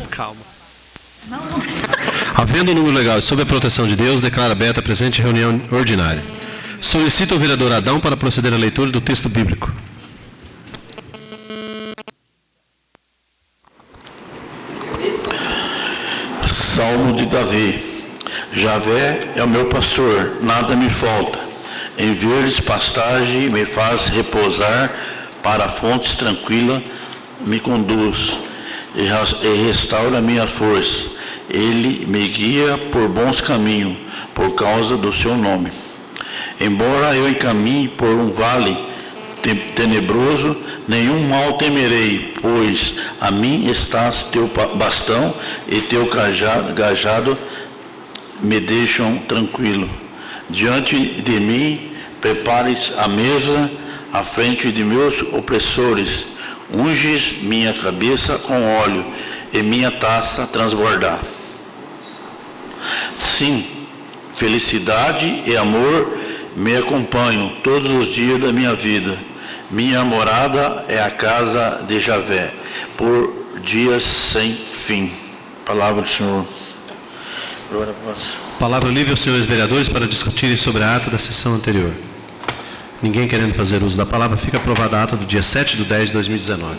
Calma. Havendo o número legal e sob a proteção de Deus, declara aberta a presente reunião ordinária. Solicito o vereador Adão para proceder à leitura do texto bíblico. Salmo de Davi. Javé é o meu pastor, nada me falta. Em verdes pastagem me faz repousar, para fontes tranquilas me conduz e restaura minha força. Ele me guia por bons caminhos, por causa do seu nome. Embora eu encaminhe por um vale tenebroso, nenhum mal temerei, pois a mim estás teu bastão e teu cajado me deixam tranquilo. Diante de mim prepares a mesa à frente de meus opressores. Unges minha cabeça com óleo e minha taça transbordar. Sim, felicidade e amor me acompanham todos os dias da minha vida. Minha morada é a casa de Javé, por dias sem fim. Palavra do Senhor. Palavra livre aos senhores vereadores para discutirem sobre a ata da sessão anterior. Ninguém querendo fazer uso da palavra, fica aprovada a ata do dia 7/10/2019.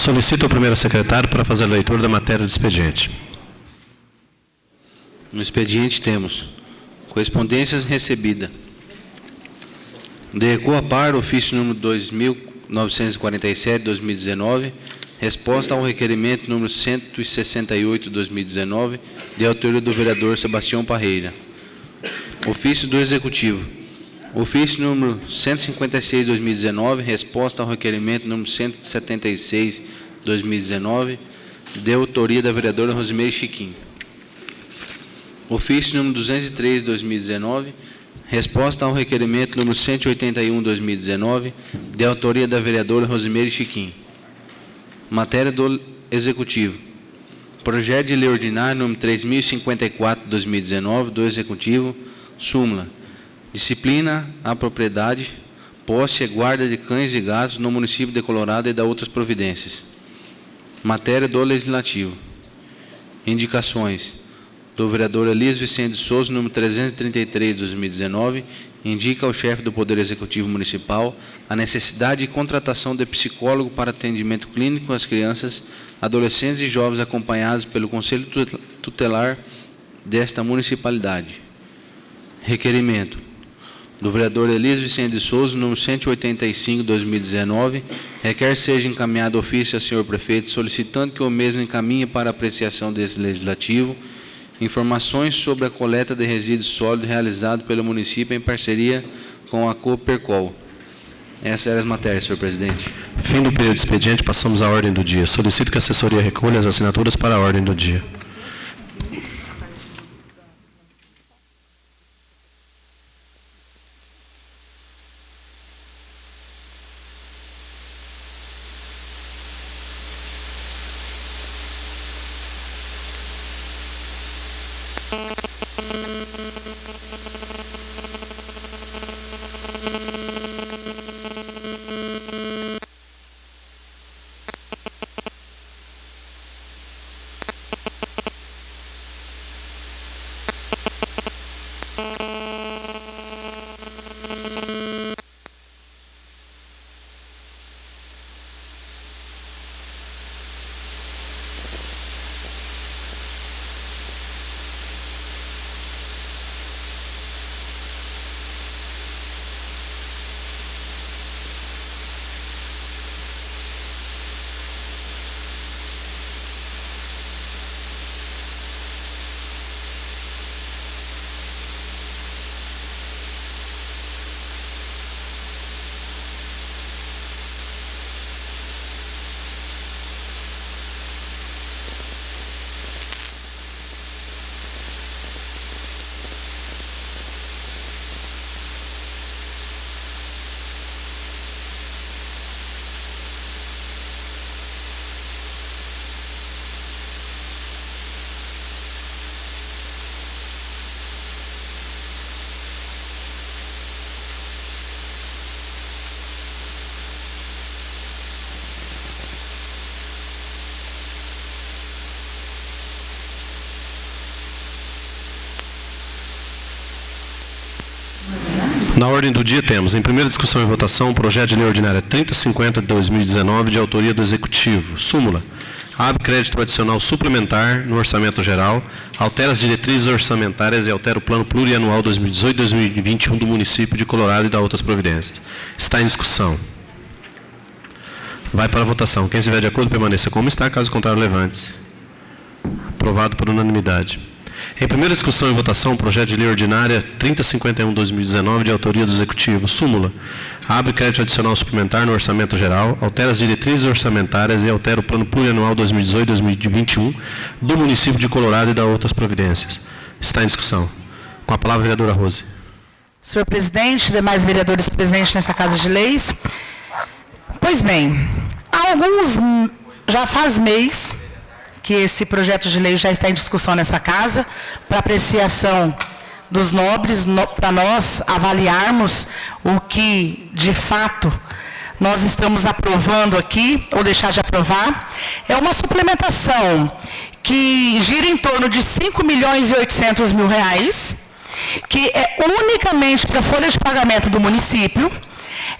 Solicito ao primeiro secretário para fazer a leitura da matéria do expediente. No expediente temos correspondências recebidas. De Ecoapar, ofício número 2947/2019, resposta ao requerimento número 168/2019, de autoria do vereador Sebastião Parreira. Ofício do Executivo. Ofício número 156/2019, resposta ao requerimento número 176/2019, de autoria da vereadora Rosimeire Chiquim. Ofício número 203/2019, resposta ao requerimento número 181/2019, de autoria da vereadora Rosimeire Chiquim. Matéria do Executivo. Projeto de Lei Ordinária número 3054/2019, do Executivo, súmula. Disciplina a propriedade, posse e guarda de cães e gatos no município de Colorado e da outras providências. Matéria do Legislativo. Indicações. Do vereador Elias Vicente de Souza, número 333/2019, indica ao chefe do Poder Executivo Municipal a necessidade de contratação de psicólogo para atendimento clínico às crianças, adolescentes e jovens acompanhados pelo Conselho Tutelar desta municipalidade. Requerimento. do vereador Elias Vicente de Souza, número 185, 2019, requer seja encaminhado ofício ao senhor prefeito, solicitando que o mesmo encaminhe para apreciação desse legislativo informações sobre a coleta de resíduos sólidos realizado pelo município em parceria com a Copercol. Essas eram as matérias, senhor presidente. Fim do período de expediente, passamos à ordem do dia. Solicito que a assessoria recolha as assinaturas para a ordem do dia. Na ordem do dia temos, em primeira discussão e votação, o projeto de lei ordinária 3050 de 2019, de autoria do Executivo. Súmula. Abre crédito adicional suplementar no orçamento geral, altera as diretrizes orçamentárias e altera o plano plurianual 2018-2021 do município de Colorado e dá outras providências. Está em discussão. Vai para a votação. Quem estiver de acordo, permaneça como está, caso contrário, levante-se. Aprovado por unanimidade. Em primeira discussão e votação, o projeto de lei ordinária 3051/2019, de autoria do Executivo. Súmula. Abre crédito adicional suplementar no orçamento geral, altera as diretrizes orçamentárias e altera o plano plurianual 2018-2021 do município de Colorado e dá outras providências. Está em discussão. Com a palavra, a vereadora Rose. Senhor presidente, demais vereadores presentes nessa Casa de Leis. Pois bem, já faz mês que esse projeto de lei já está em discussão nessa casa, para apreciação dos nobres, para nós avaliarmos o que, de fato, nós estamos aprovando aqui, ou deixar de aprovar. É uma suplementação que gira em torno de R$ 5.800.000, que é unicamente para a folha de pagamento do município.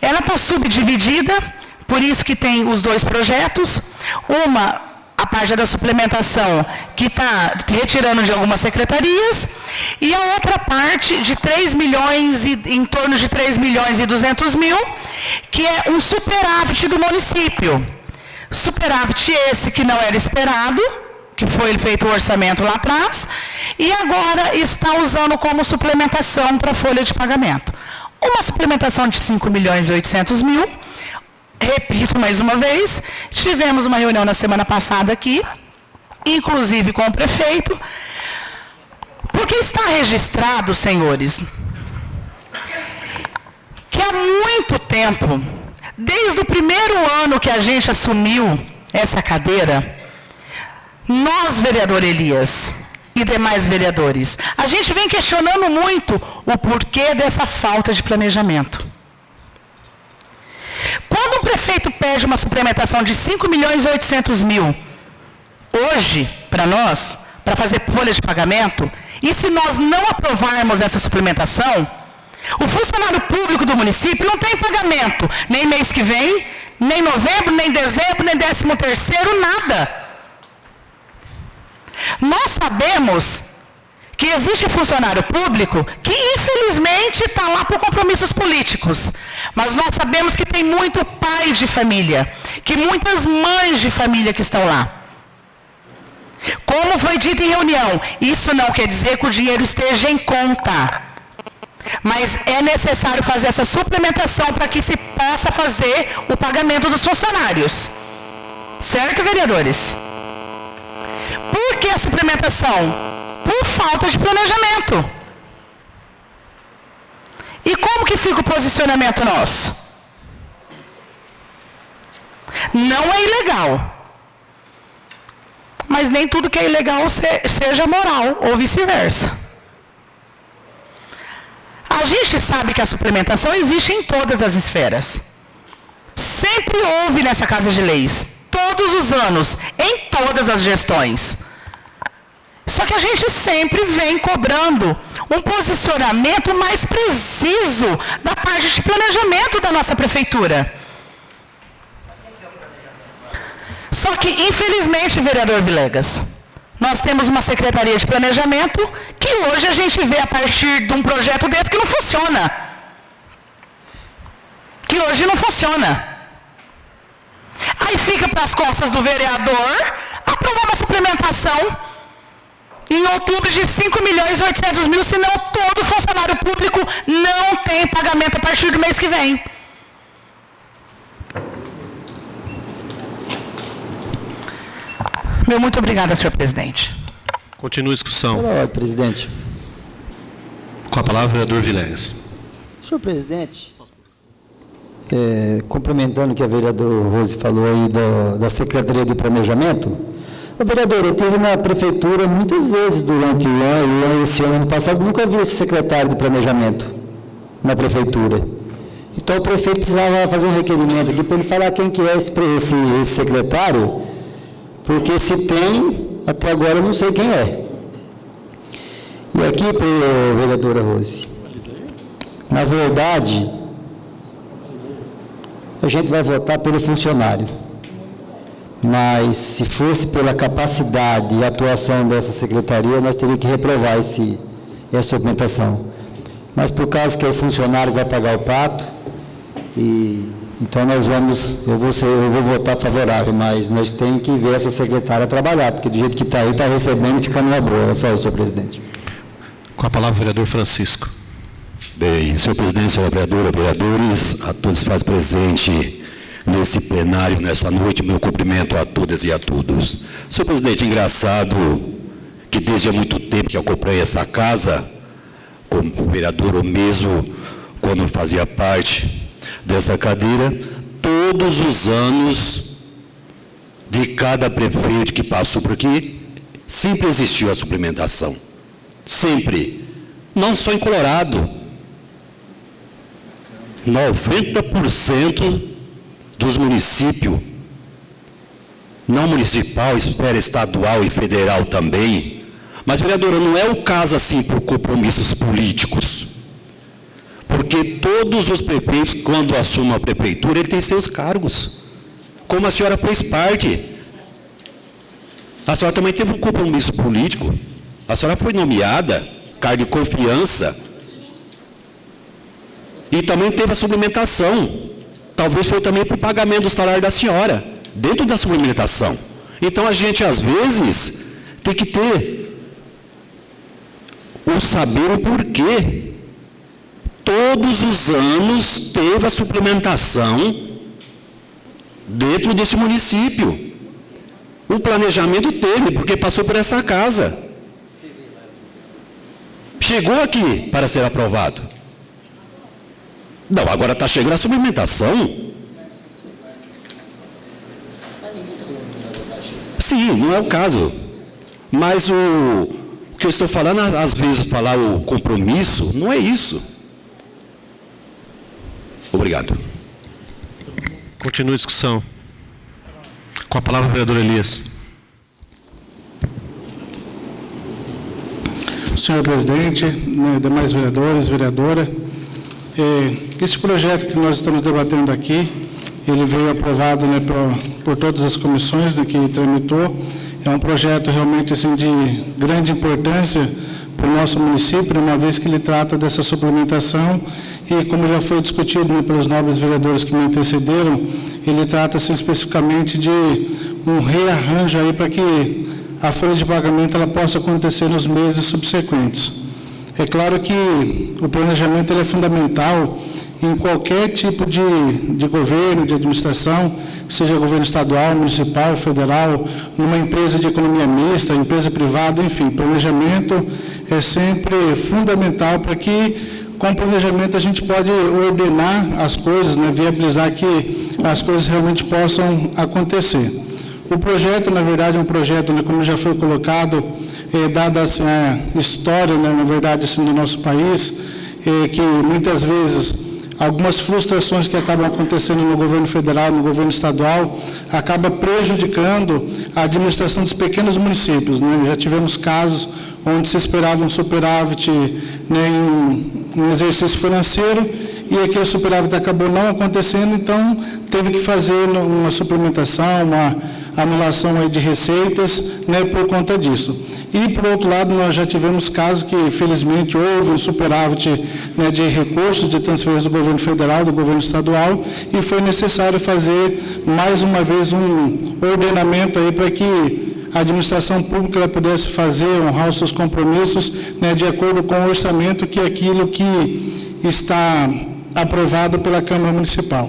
Ela está subdividida, por isso que tem os dois projetos. A parte da suplementação, que está retirando de algumas secretarias, e a outra parte de 3 milhões, em torno de 3.200.000, que é um superávit do município. Superávit esse que não era esperado, que foi feito o orçamento lá atrás, e agora está usando como suplementação para a folha de pagamento. Uma suplementação de 5.800.000. Repito mais uma vez, tivemos uma reunião na semana passada aqui, inclusive com o prefeito, porque está registrado, senhores, que há muito tempo, desde o primeiro ano que a gente assumiu essa cadeira, nós, vereador Elias, e demais vereadores, a gente vem questionando muito o porquê dessa falta de planejamento. Quando o prefeito pede uma suplementação de 5.800.000, hoje, para nós, para fazer folha de pagamento, e se nós não aprovarmos essa suplementação, o funcionário público do município não tem pagamento, nem mês que vem, nem novembro, nem dezembro, nem 13º, nada. Nós sabemos que existe funcionário público que, infelizmente, está lá por compromissos políticos. Mas nós sabemos que tem muito pai de família, que muitas mães de família que estão lá. Como foi dito em reunião, isso não quer dizer que o dinheiro esteja em conta. Mas é necessário fazer essa suplementação para que se possa fazer o pagamento dos funcionários. Certo, vereadores? Por que a suplementação? Por falta de planejamento. E como que fica o posicionamento nosso? Não é ilegal. Mas nem tudo que é ilegal seja moral, ou vice-versa. A gente sabe que a suplementação existe em todas as esferas. Sempre houve nessa Casa de Leis. Todos os anos, em todas as gestões. Só que a gente sempre vem cobrando um posicionamento mais preciso da parte de planejamento da nossa prefeitura. Só que, infelizmente, vereador Villegas, nós temos uma secretaria de planejamento que hoje a gente vê a partir de um projeto desse que não funciona. Que hoje não funciona. Aí fica para as costas do vereador aprovar uma suplementação em outubro de 5.800.000, senão todo funcionário público não tem pagamento a partir do mês que vem. Meu muito obrigada, senhor presidente. Continua a discussão. Olá, presidente. Com a palavra, vereador Villegas. Senhor presidente, complementando o que a vereadora Rose falou aí da Secretaria de Planejamento, vereador, eu estive na prefeitura muitas vezes durante o ano, esse ano passado, nunca vi esse secretário de Planejamento na prefeitura. Então o prefeito precisava fazer um requerimento aqui para ele falar quem que é esse secretário, porque se tem, até agora eu não sei quem é. E aqui, vereadora Rose, na verdade, a gente vai votar pelo funcionário. Mas, se fosse pela capacidade e atuação dessa secretaria, nós teríamos que reprovar essa suplementação. Mas, por causa que é o funcionário que vai pagar o pato, então eu vou votar favorável, mas nós temos que ver essa secretária trabalhar, porque do jeito que está aí, está recebendo e ficando uma boa. É só isso, senhor presidente. Com a palavra, vereador Francisco. Bem, senhor presidente, senhora vereadora, vereadores, a todos que fazem presente nesse plenário, nessa noite, meu cumprimento a todas e a todos. Senhor presidente, engraçado que desde há muito tempo que eu acompanhei essa casa, como vereador ou mesmo quando fazia parte dessa cadeira, todos os anos de cada prefeito que passou por aqui, sempre existiu a suplementação. Sempre. Não só em Colorado. 90% dos municípios, não municipal, esfera estadual e federal também, mas, vereadora, não é o caso assim por compromissos políticos, porque todos os prefeitos, quando assumem a prefeitura, ele tem seus cargos, como a senhora fez parte. A senhora também teve um compromisso político, a senhora foi nomeada, cargo de confiança, e também teve a suplementação. Talvez foi também para o pagamento do salário da senhora, dentro da suplementação. Então, a gente, às vezes, tem que ter o saber o porquê. Todos os anos teve a suplementação dentro desse município. O planejamento teve, porque passou por essa casa. Chegou aqui para ser aprovado. Não, agora está chegando a suplementação. Sim, não é o caso. Mas o que eu estou falando, às vezes, falar o compromisso, não é isso. Obrigado. Continua a discussão. Com a palavra, vereador Elias. Senhor presidente, demais vereadores, vereadora, esse projeto que nós estamos debatendo aqui, ele veio aprovado por todas as comissões que tramitou. É um projeto realmente assim, de grande importância, para o nosso município, uma vez que ele trata dessa suplementação e, como já foi discutido, né, pelos nobres vereadores que me antecederam, ele trata-se especificamente de um rearranjo aí para que a folha de pagamento ela possa acontecer nos meses subsequentes. É claro que o planejamento ele é fundamental em qualquer tipo de governo, de administração, seja governo estadual, municipal, federal, numa empresa de economia mista, empresa privada, enfim, planejamento é sempre fundamental para que, com planejamento, a gente pode ordenar as coisas, né, viabilizar que as coisas realmente possam acontecer. O projeto, na verdade, é um projeto, né, como já foi colocado, dada assim, a história, né, na verdade, assim, do nosso país, que muitas vezes algumas frustrações que acabam acontecendo no governo federal, no governo estadual, acaba prejudicando a administração dos pequenos municípios, né? Já tivemos casos onde se esperava um superávit, né, em um exercício financeiro, e aquele superávit acabou não acontecendo, então teve que fazer uma suplementação, uma anulação aí de receitas, né, por conta disso. E, por outro lado, nós já tivemos casos que, felizmente, houve um superávit, né, de recursos de transferência do governo federal, do governo estadual, e foi necessário fazer, mais uma vez, um ordenamento aí para que a administração pública ela pudesse fazer, honrar os seus compromissos, né, de acordo com o orçamento, que é aquilo que está aprovado pela Câmara Municipal.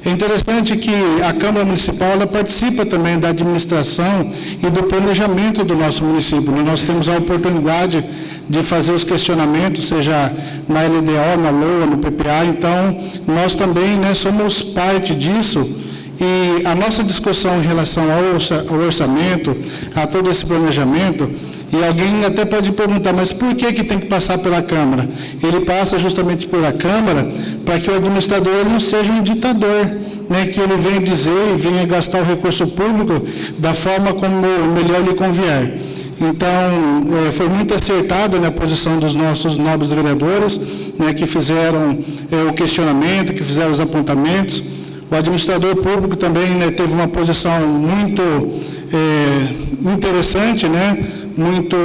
É interessante que a Câmara Municipal ela participa também da administração e do planejamento do nosso município. Nós temos a oportunidade de fazer os questionamentos, seja na LDO, na LOA, no PPA, então nós também, né, somos parte disso. E a nossa discussão em relação ao orçamento, a todo esse planejamento, e alguém até pode perguntar, mas por que tem que passar pela Câmara? Ele passa justamente pela Câmara para que o administrador não seja um ditador, né, que ele venha dizer e venha gastar o recurso público da forma como melhor lhe convier. Então, foi muito acertada, né, a posição dos nossos nobres vereadores, né, que fizeram o questionamento, que fizeram os apontamentos. O administrador público também, né, teve uma posição muito interessante, né, muito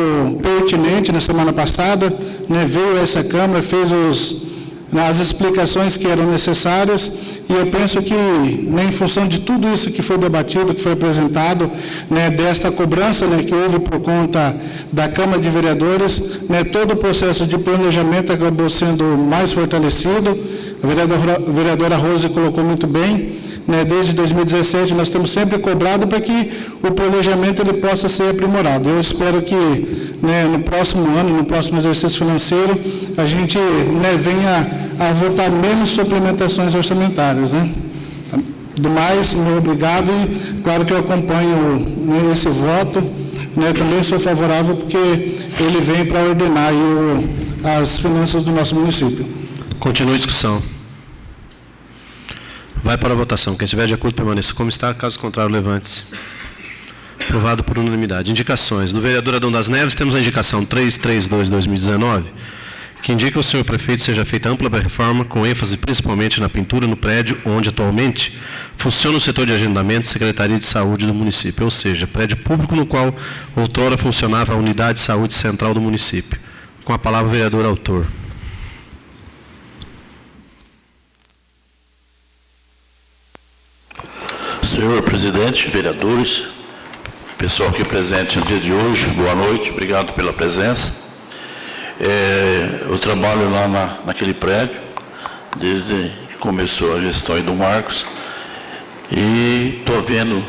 pertinente na semana passada, né, veio a essa Câmara, fez as explicações que eram necessárias, e eu penso que, né, em função de tudo isso que foi debatido, que foi apresentado, né, desta cobrança, né, que houve por conta da Câmara de Vereadores, né, todo o processo de planejamento acabou sendo mais fortalecido. A vereadora Rose colocou muito bem, né, desde 2017 nós temos sempre cobrado para que o planejamento ele possa ser aprimorado. Eu espero que, né, no próximo ano, no próximo exercício financeiro, a gente, né, venha a votar menos suplementações orçamentárias, né. Do mais, meu obrigado, e claro que eu acompanho, né, esse voto, né, também sou favorável porque ele vem para ordenar aí as finanças do nosso município. Continua a discussão. Vai para a votação. Quem estiver de acordo, permaneça como está. Caso contrário, levante-se. Aprovado por unanimidade. Indicações. Do vereador Adão das Neves, temos a indicação 332/2019, que indica ao senhor prefeito seja feita ampla reforma, com ênfase principalmente na pintura no prédio onde atualmente funciona o setor de agendamento e Secretaria de Saúde do município, ou seja, prédio público no qual outrora funcionava a Unidade de Saúde Central do município. Com a palavra, o vereador autor. Senhor presidente, vereadores, pessoal aqui presente no dia de hoje, boa noite, obrigado pela presença. Eu trabalho lá naquele prédio, desde que começou a gestão aí do Marcos, e estou vendo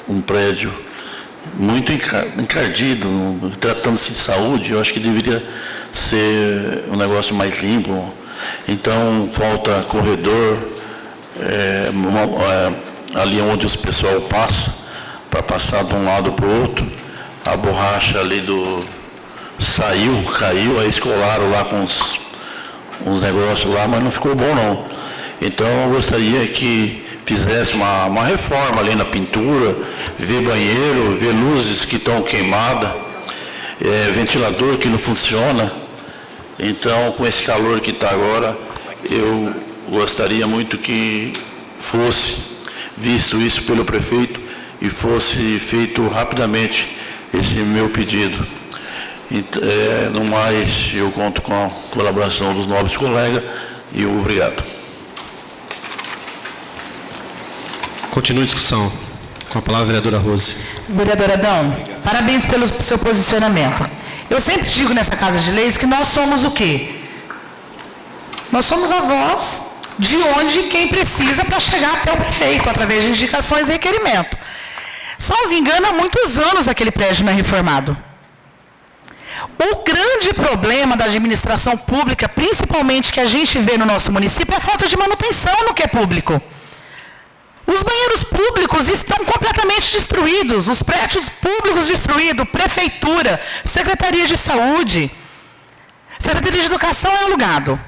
um prédio muito encardido, tratando-se de saúde. Eu acho que deveria ser um negócio mais limpo. Então, falta corredor, ali onde o pessoal passa, para passar de um lado para o outro. A borracha ali caiu, aí escolaram lá com uns negócios lá, mas não ficou bom não. Então eu gostaria que fizesse uma reforma ali na pintura, ver banheiro, ver luzes que estão queimadas, ventilador que não funciona. Então, com esse calor que está agora, eu gostaria muito que fosse visto isso pelo prefeito e fosse feito rapidamente esse meu pedido. No mais, eu conto com a colaboração dos nobres colegas e obrigado. Continua a discussão. Com a palavra, a vereadora Rose. Vereador Adão, parabéns pelo seu posicionamento. Eu sempre digo nessa Casa de Leis que nós somos o quê? Nós somos a voz de onde quem precisa para chegar até o prefeito, através de indicações e requerimento. Salvo engano, há muitos anos aquele prédio não é reformado. O grande problema da administração pública, principalmente que a gente vê no nosso município, é a falta de manutenção no que é público. Os banheiros públicos estão completamente destruídos, os prédios públicos destruídos, prefeitura, Secretaria de Saúde, Secretaria de Educação é alugado.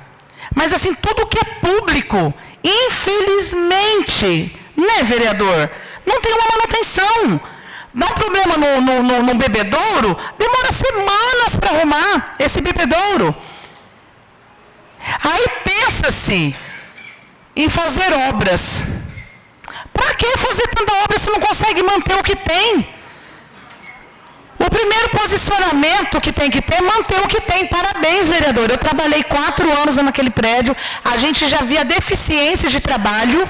Mas assim, tudo que é público, infelizmente, né, vereador, não tem uma manutenção. Dá um problema no bebedouro, demora semanas para arrumar esse bebedouro. Aí pensa-se em fazer obras. Para que fazer tanta obra se não consegue manter o que tem? O primeiro posicionamento que tem que ter é manter o que tem. Parabéns, vereador. Eu trabalhei 4 anos naquele prédio. A gente já via deficiência de trabalho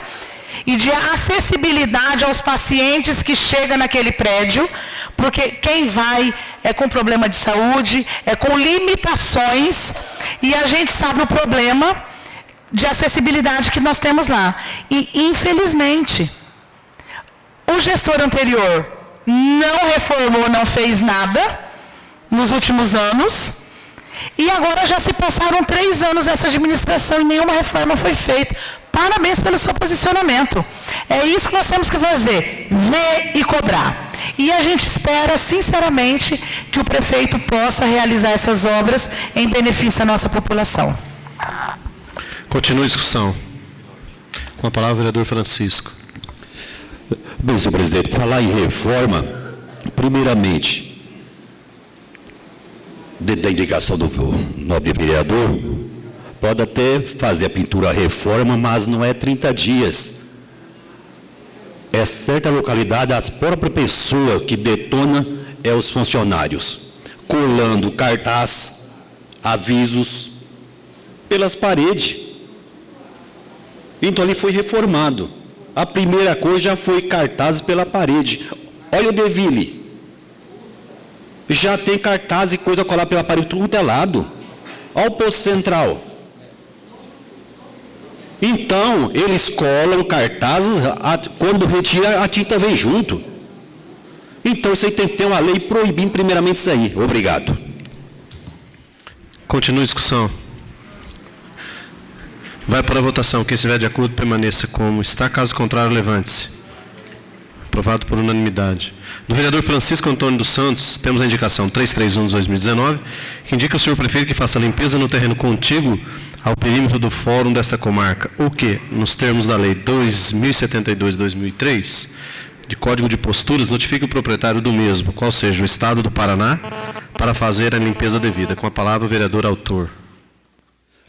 e de acessibilidade aos pacientes que chegam naquele prédio, porque quem vai é com problema de saúde, é com limitações, e a gente sabe o problema de acessibilidade que nós temos lá. E, infelizmente, o gestor anterior não reformou, não fez nada nos últimos anos, e agora já se passaram 3 anos dessa administração e nenhuma reforma foi feita. Parabéns pelo seu posicionamento. É isso que nós temos que fazer, ver e cobrar. E a gente espera, sinceramente, que o prefeito possa realizar essas obras em benefício da nossa população. Continua a discussão. Com a palavra, o vereador Francisco. Bem, senhor presidente, falar em reforma, primeiramente, dentro da indicação do nobre vereador, pode até fazer a pintura reforma, mas não é 30 dias. É certa localidade, a própria pessoa que detona é os funcionários, colando cartaz, avisos pelas paredes. Então ali foi reformado. A primeira coisa já foi cartaz pela parede. Olha o Deville. Já tem cartaz e coisa colar pela parede, tudo é lado. Olha o posto central. Então, eles colam cartazes, quando retira, a tinta vem junto. Então, isso aí tem que ter uma lei proibindo primeiramente isso aí. Obrigado. Continua a discussão. Vai para a votação. Quem estiver de acordo, permaneça como está. Caso contrário, levante-se. Aprovado por unanimidade. Do vereador Francisco Antônio dos Santos, temos a indicação 331 de 2019, que indica ao senhor prefeito que faça limpeza no terreno contíguo ao perímetro do fórum desta comarca, o que, nos termos da lei 2072/2003, de Código de Posturas, notifique o proprietário do mesmo, qual seja o Estado do Paraná, para fazer a limpeza devida. Com a palavra, o vereador autor.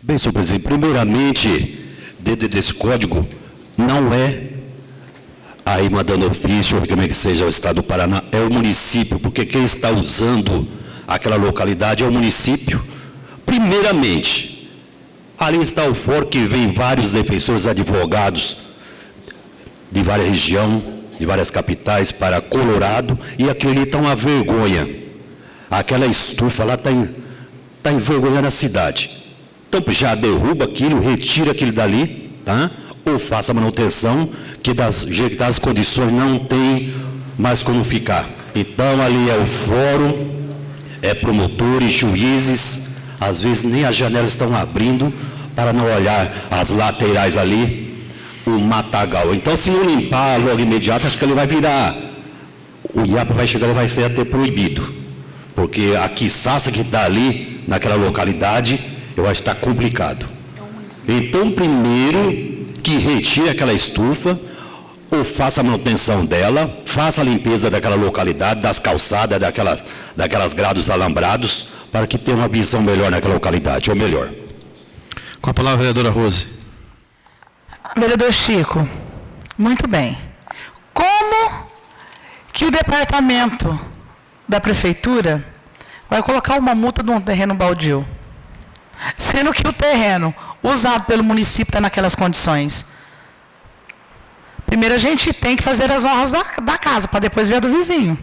Bem, senhor presidente, primeiramente, dentro desse código, não é aí mandando ofício, ou como é que seja o Estado do Paraná, é o município, porque quem está usando aquela localidade é o município. Primeiramente, ali está o fórum que vem vários defensores advogados de várias regiões, de várias capitais para Colorado, e aquilo ali está uma vergonha. Aquela estufa lá está envergonhando a cidade. Então já derruba aquilo, retira aquilo dali, tá? Ou faça manutenção, que das condições não tem mais como ficar. Então ali é o fórum, é promotores, juízes, às vezes nem as janelas estão abrindo para não olhar as laterais ali, o matagal. Então se não limpar logo imediato, acho que ele vai virar, o IAPA vai chegar e vai ser até proibido, porque a quiçaça que está ali, naquela localidade, eu acho que está complicado. Então primeiro que retire aquela estufa, ou faça a manutenção dela, faça a limpeza daquela localidade, das calçadas, daquelas grados alambrados, para que tenha uma visão melhor naquela localidade, ou melhor. Com a palavra, a vereadora Rose. Vereador Chico, muito bem. Como que o departamento da prefeitura vai colocar uma multa num terreno baldio, sendo que o terreno usado pelo município está naquelas condições. Primeiro a gente tem que fazer as honras da casa, para depois ver a do vizinho.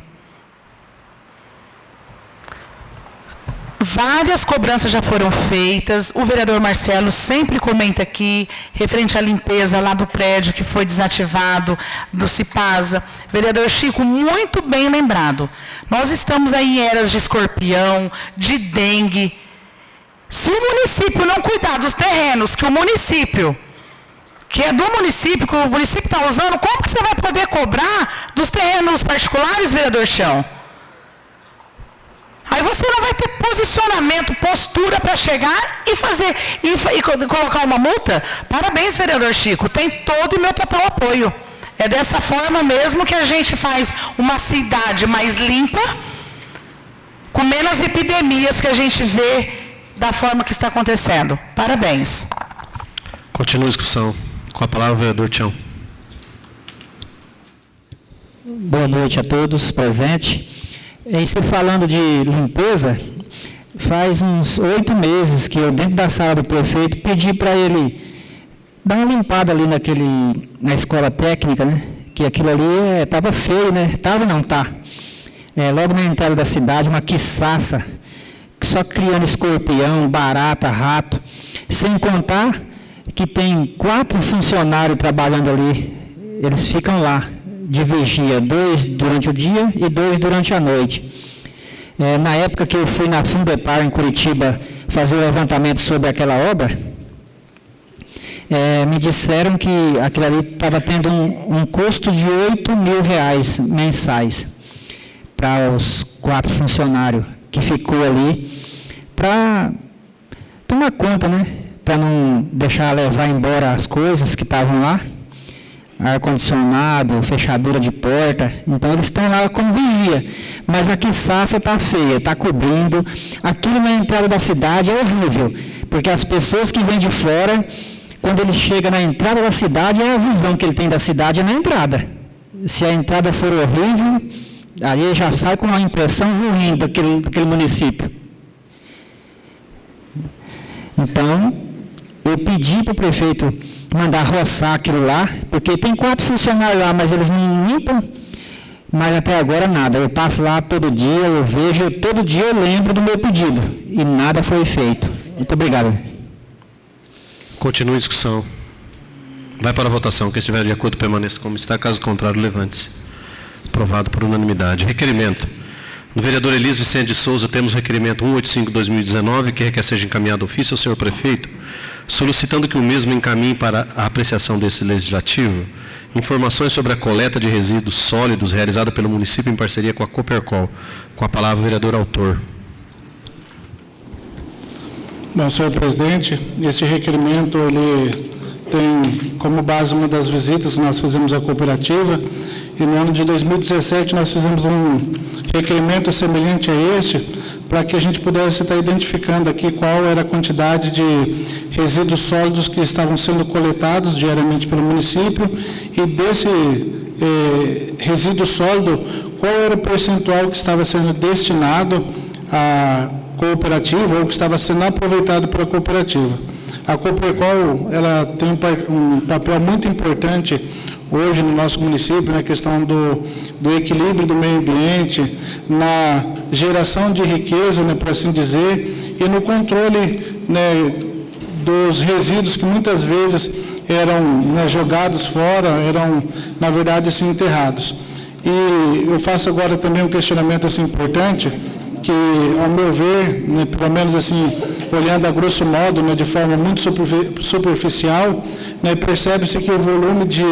Várias cobranças já foram feitas, o vereador Marcelo sempre comenta aqui, referente à limpeza lá do prédio que foi desativado, do Cipasa. Vereador Chico, muito bem lembrado. Nós estamos aí em eras de escorpião, de dengue. Se o município não cuidar dos terrenos que o município, que é do município, que o município está usando, como que você vai poder cobrar dos terrenos particulares, vereador Chão? Aí você não vai ter posicionamento, postura para chegar e fazer, e colocar uma multa? Parabéns, vereador Chico, tem todo o meu total apoio. É dessa forma mesmo que a gente faz uma cidade mais limpa, com menos epidemias que a gente vê da forma que está acontecendo. Parabéns. Continua a discussão. Com a palavra, o vereador Tião. Boa noite a todos presentes. E você falando de limpeza, faz uns 8 meses que eu, dentro da sala do prefeito, pedi para ele dar uma limpada ali na escola técnica, né? Que aquilo ali estava feio, né? Estava, não, tá. Logo na entrada da cidade, uma quiçaça, só criando escorpião, barata, rato, sem contar que tem 4 funcionários trabalhando ali, eles ficam lá de vigia, 2 durante o dia e 2 durante a noite. Na época que eu fui na Fundepar, em Curitiba, fazer o levantamento sobre aquela obra, me disseram que aquilo ali estava tendo um custo de R$8.000 mensais para os 4 funcionários que ficou ali, para tomar conta, né? Para não deixar levar embora as coisas que estavam lá, ar-condicionado, fechadura de porta. Então eles estão lá como vigia, mas a quiçaça está feia, está cobrindo. Aquilo na entrada da cidade é horrível, porque as pessoas que vêm de fora, quando ele chega na entrada da cidade, a visão que ele tem da cidade é na entrada. Se a entrada for horrível, aí ele já sai com uma impressão ruim daquele município. Então, eu pedi para o prefeito mandar roçar aquilo lá, porque tem 4 funcionários lá, mas eles não limpam, mas até agora nada. Eu passo lá todo dia, eu vejo, todo dia eu lembro do meu pedido, e nada foi feito. Muito obrigado. Continue a discussão. Vai para a votação. Quem estiver de acordo permaneça como está, caso contrário, levante-se. Aprovado por unanimidade. Requerimento. Do vereador Elis Vicente de Souza, temos o requerimento 185/2019, que requer seja encaminhado ofício ao senhor prefeito, solicitando que o mesmo encaminhe para a apreciação desse legislativo informações sobre a coleta de resíduos sólidos realizada pelo município em parceria com a Copercol. Com a palavra, o vereador autor. Bom, senhor presidente, esse requerimento ele tem como base uma das visitas que nós fizemos à cooperativa, e no ano de 2017 nós fizemos um requerimento semelhante a este, para que a gente pudesse estar identificando aqui qual era a quantidade de resíduos sólidos que estavam sendo coletados diariamente pelo município, e desse resíduo sólido, qual era o percentual que estava sendo destinado à cooperativa ou que estava sendo aproveitado pela cooperativa. A Copercol, ela tem um papel muito importante hoje no nosso município, na questão do equilíbrio do meio ambiente, na geração de riqueza, né, por assim dizer, e no controle, né, dos resíduos que muitas vezes eram, né, jogados fora, eram, na verdade, assim, enterrados. E eu faço agora também um questionamento assim, importante, que, ao meu ver, né, pelo menos assim, olhando a grosso modo, né, de forma muito superficial, né, percebe-se que o volume de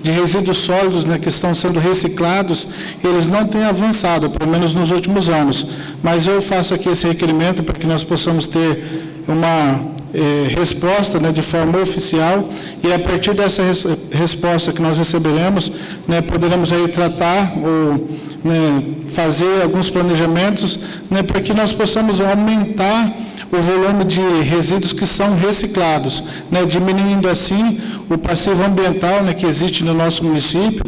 resíduos sólidos, né, que estão sendo reciclados, eles não têm avançado, pelo menos nos últimos anos. Mas eu faço aqui esse requerimento para que nós possamos ter uma resposta, né, de forma oficial, e a partir dessa resposta que nós receberemos, né, poderemos aí tratar ou, né, fazer alguns planejamentos, né, para que nós possamos aumentar o volume de resíduos que são reciclados, né, diminuindo assim o passivo ambiental, né, que existe no nosso município.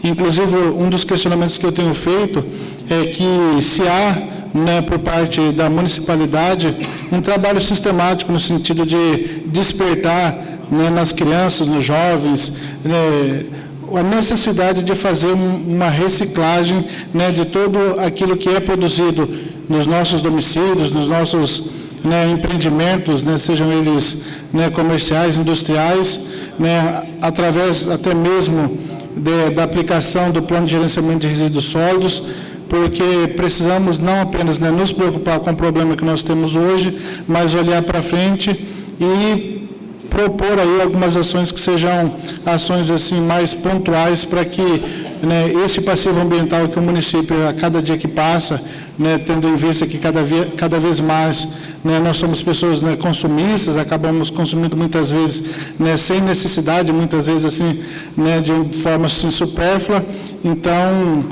Inclusive, um dos questionamentos que eu tenho feito é que se há, né, por parte da municipalidade, um trabalho sistemático no sentido de despertar, né, nas crianças, nos jovens, né, a necessidade de fazer uma reciclagem, né, de todo aquilo que é produzido nos nossos domicílios, nos nossos, né, empreendimentos, né, sejam eles, né, comerciais, industriais, né, através até mesmo da aplicação do plano de gerenciamento de resíduos sólidos, porque precisamos não apenas, né, nos preocupar com o problema que nós temos hoje, mas olhar para frente e propor aí algumas ações que sejam ações assim mais pontuais para que, né, esse passivo ambiental que o município, a cada dia que passa, né, tendo em vista que cada vez mais, né, nós somos pessoas, né, consumistas, acabamos consumindo muitas vezes, né, sem necessidade, muitas vezes assim, né, de forma assim, supérflua. Então,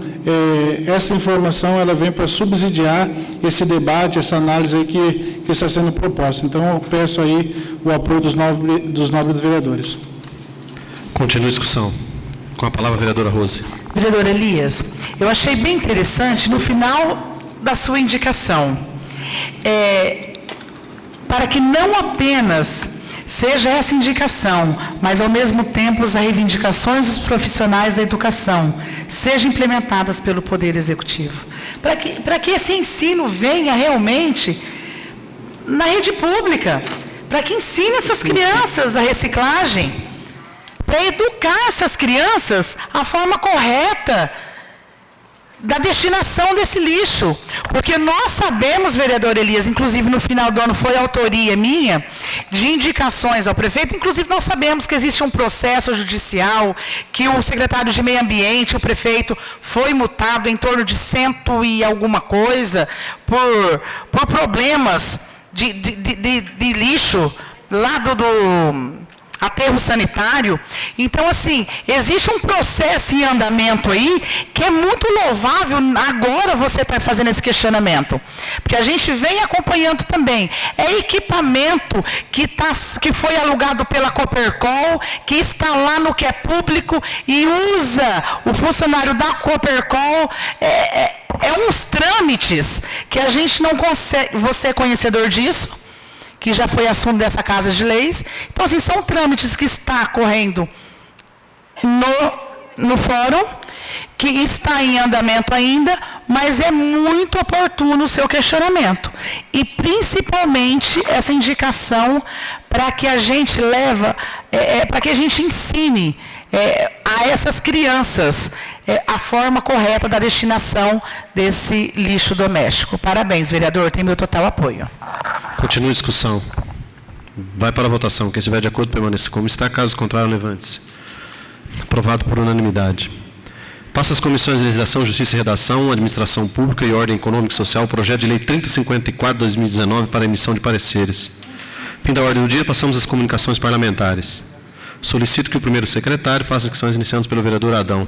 essa informação ela vem para subsidiar esse debate, essa análise aí que está sendo proposta. Então, eu peço aí o apoio dos nobres vereadores. Continua a discussão. Com a palavra a vereadora Rose. Vereador Elias, eu achei bem interessante no final da sua indicação, para que não apenas seja essa indicação, mas ao mesmo tempo as reivindicações dos profissionais da educação sejam implementadas pelo Poder Executivo, para que esse ensino venha realmente na rede pública, para que ensine essas crianças a reciclagem, para educar essas crianças a forma correta da destinação desse lixo. Porque nós sabemos, vereador Elias, inclusive no final do ano foi autoria minha, de indicações ao prefeito, inclusive nós sabemos que existe um processo judicial, que o secretário de Meio Ambiente, o prefeito, foi multado em torno de 100 e alguma coisa, por problemas de lixo lá do aterro sanitário. Então, assim, existe um processo em andamento aí que é muito louvável agora você está fazendo esse questionamento. Porque a gente vem acompanhando também. É equipamento que foi alugado pela Copercol, que está lá no que é público e usa o funcionário da Copercol. Uns trâmites que a gente não consegue. Você é conhecedor disso? Que já foi assunto dessa Casa de Leis. Então, assim, são trâmites que está correndo no fórum, que está em andamento ainda, mas é muito oportuno o seu questionamento. E, principalmente, essa indicação para que a gente para que a gente ensine a essas crianças a forma correta da destinação desse lixo doméstico. Parabéns, vereador, tem meu total apoio. Continua a discussão. Vai para a votação. Quem estiver de acordo, permaneça como está. Caso contrário, levante-se. Aprovado por unanimidade. Passa às comissões de Legislação, Justiça e Redação, Administração Pública e Ordem Econômica e Social, projeto de lei 3054/2019 para emissão de pareceres. Fim da ordem do dia, passamos às comunicações parlamentares. Solicito que o primeiro secretário faça as questões iniciadas pelo vereador Adão.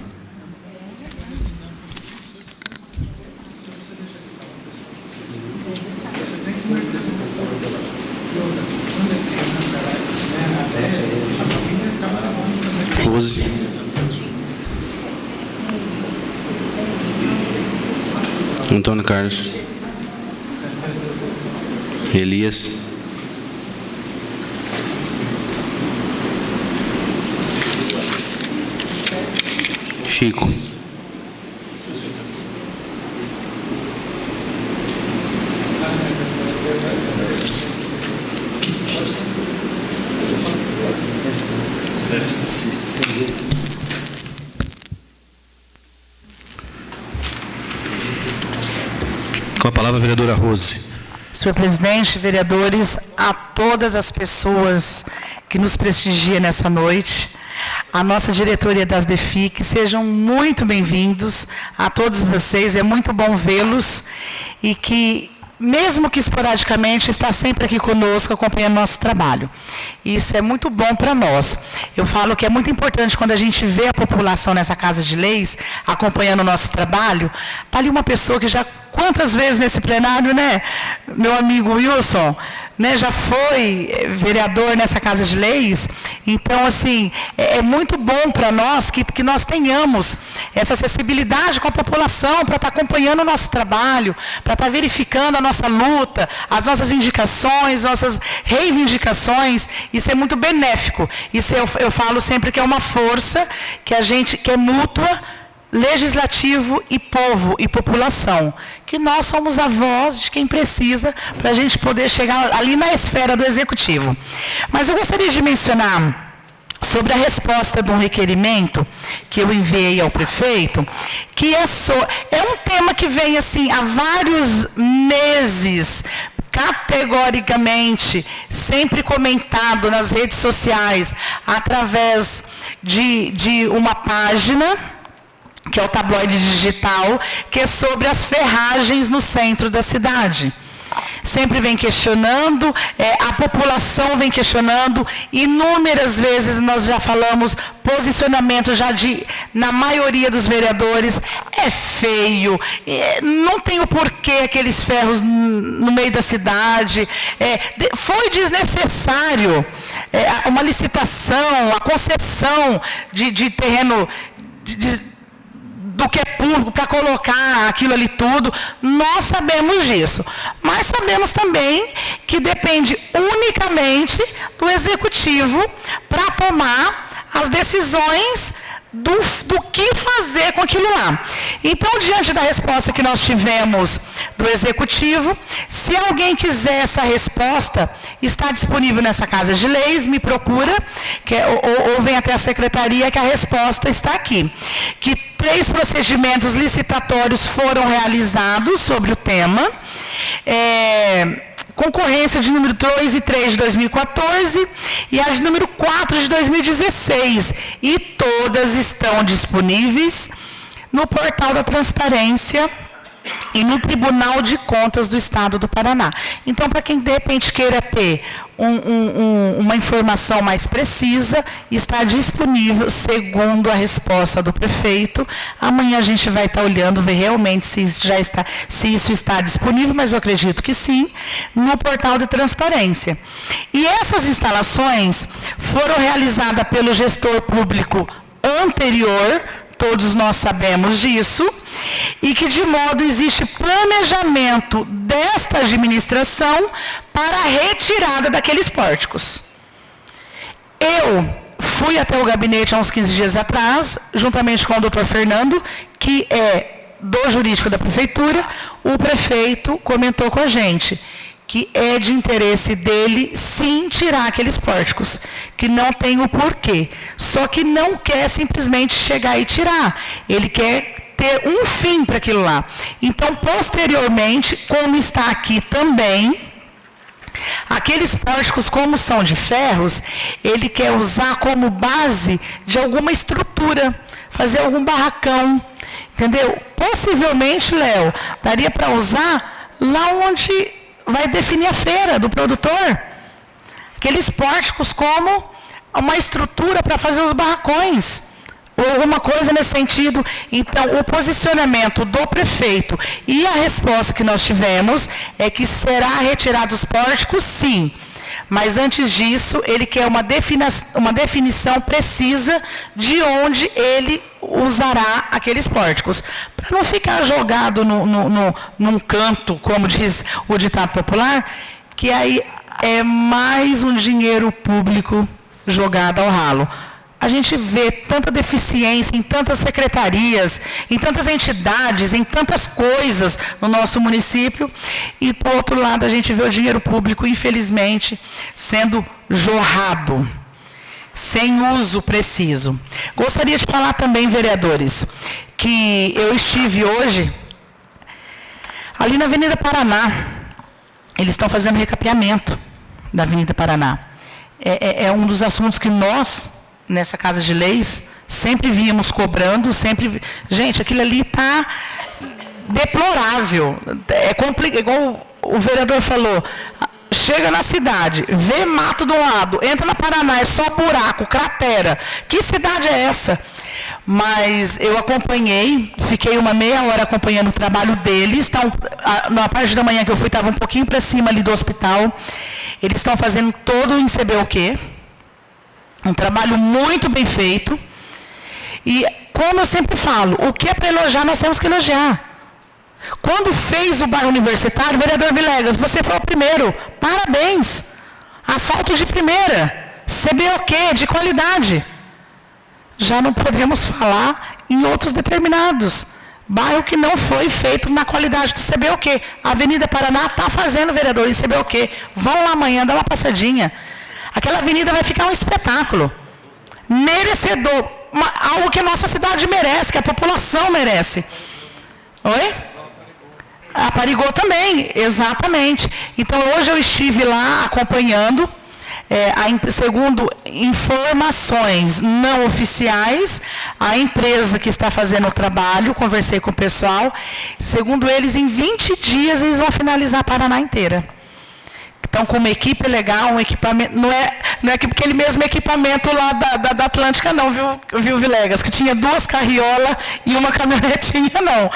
Rose. Antônio Carlos. Elias. Chico. Com a palavra a vereadora Rose. Senhor presidente, vereadores, a todas as pessoas que nos prestigiam nessa noite, a nossa diretoria das DEFIC, sejam muito bem-vindos a todos vocês, é muito bom vê-los e que, mesmo que esporadicamente, está sempre aqui conosco, acompanhando nosso trabalho. Isso é muito bom para nós. Eu falo que é muito importante quando a gente vê a população nessa Casa de Leis, acompanhando o nosso trabalho. Está ali uma pessoa que já, quantas vezes nesse plenário, né, meu amigo Wilson, né, já foi vereador nessa Casa de Leis. Então, assim, é muito bom para nós que nós tenhamos essa acessibilidade com a população, para estar acompanhando o nosso trabalho, para estar verificando a nossa luta, as nossas indicações, nossas reivindicações. Isso é muito benéfico. Isso eu falo sempre que é uma força que é mútua, legislativo e povo e população, que nós somos a voz de quem precisa para a gente poder chegar ali na esfera do executivo. Mas eu gostaria de mencionar sobre a resposta de um requerimento que eu enviei ao prefeito, que é um tema que vem assim há vários meses, categoricamente, sempre comentado nas redes sociais, através de uma página, que é o Tabloide Digital, que é sobre as ferragens no centro da cidade. Sempre vem questionando, a população vem questionando, inúmeras vezes nós já falamos, posicionamento já na maioria dos vereadores, é feio, não tem o porquê aqueles ferros no meio da cidade, foi desnecessário uma licitação, a concessão de terreno, do que é público, para colocar aquilo ali tudo, nós sabemos disso. Mas sabemos também que depende unicamente do executivo para tomar as decisões do que fazer com aquilo lá. Então, diante da resposta que nós tivemos do executivo, se alguém quiser essa resposta, está disponível nessa Casa de Leis, me procura, ou vem até a secretaria, que a resposta está aqui. Que 3 procedimentos licitatórios foram realizados sobre o tema, concorrência de número 2 e 3 de 2014 e a de número 4 de 2016. E todas estão disponíveis no portal da Transparência e no Tribunal de Contas do Estado do Paraná. Então, para quem de repente queira ter uma informação mais precisa, está disponível, segundo a resposta do prefeito. Amanhã a gente vai estar olhando, ver realmente se isso está disponível, mas eu acredito que sim, no portal de transparência. E essas instalações foram realizadas pelo gestor público anterior, todos nós sabemos disso, e que de modo existe planejamento desta administração para a retirada daqueles pórticos. Eu fui até o gabinete há uns 15 dias atrás, juntamente com o doutor Fernando, que é do jurídico da prefeitura. O prefeito comentou com a gente que é de interesse dele, sim, tirar aqueles pórticos, que não tem o porquê. Só que não quer simplesmente chegar e tirar. Ele quer ter um fim para aquilo lá. Então, posteriormente, como está aqui também, aqueles pórticos, como são de ferros, ele quer usar como base de alguma estrutura, fazer algum barracão, entendeu? Possivelmente, Léo, daria para usar lá onde vai definir a feira do produtor. Aqueles pórticos como uma estrutura para fazer os barracões, ou alguma coisa nesse sentido. Então, o posicionamento do prefeito e a resposta que nós tivemos é que será retirado os pórticos, sim. Mas antes disso, ele quer uma definição precisa de onde ele usará aqueles pórticos. Para não ficar jogado num canto, como diz o ditado popular, que aí é mais um dinheiro público jogado ao ralo. A gente vê tanta deficiência em tantas secretarias, em tantas entidades, em tantas coisas no nosso município, e, por outro lado, a gente vê o dinheiro público, infelizmente, sendo jorrado, sem uso preciso. Gostaria de falar também, vereadores, que eu estive hoje ali na Avenida Paraná. Eles estão fazendo recapeamento da Avenida Paraná. É um dos assuntos que nós, nessa Casa de Leis, sempre víamos cobrando, sempre... Gente, aquilo ali está deplorável. Igual o vereador falou, chega na cidade, vê mato de um lado, entra na Paraná, é só buraco, cratera. Que cidade é essa? Mas eu acompanhei, fiquei uma meia hora acompanhando o trabalho deles. Na parte da manhã que eu fui, estava um pouquinho para cima ali do hospital. Eles estão fazendo todo em CBOQ, um trabalho muito bem feito. E, como eu sempre falo, o que é para elogiar, nós temos que elogiar. Quando fez o bairro universitário, vereador Vilegas, você foi o primeiro. Parabéns. Asfalto de primeira. CBOQ, de qualidade. Já não podemos falar em outros determinados. Bairro que não foi feito na qualidade do CBOQ. A Avenida Paraná está fazendo, vereador, em CBOQ. Vão lá amanhã, dá uma passadinha. Aquela avenida vai ficar um espetáculo. Merecedor. Algo que a nossa cidade merece, que a população merece. Oi? A Parigô também, exatamente. Então, hoje eu estive lá acompanhando, segundo informações não oficiais, a empresa que está fazendo o trabalho, conversei com o pessoal, segundo eles, em 20 dias eles vão finalizar a Paraná inteira. Então, com uma equipe legal, um equipamento, não é aquele mesmo equipamento lá da Atlântica, não, viu, Vilegas? Que tinha 2 carriolas e uma caminhonetinha, não.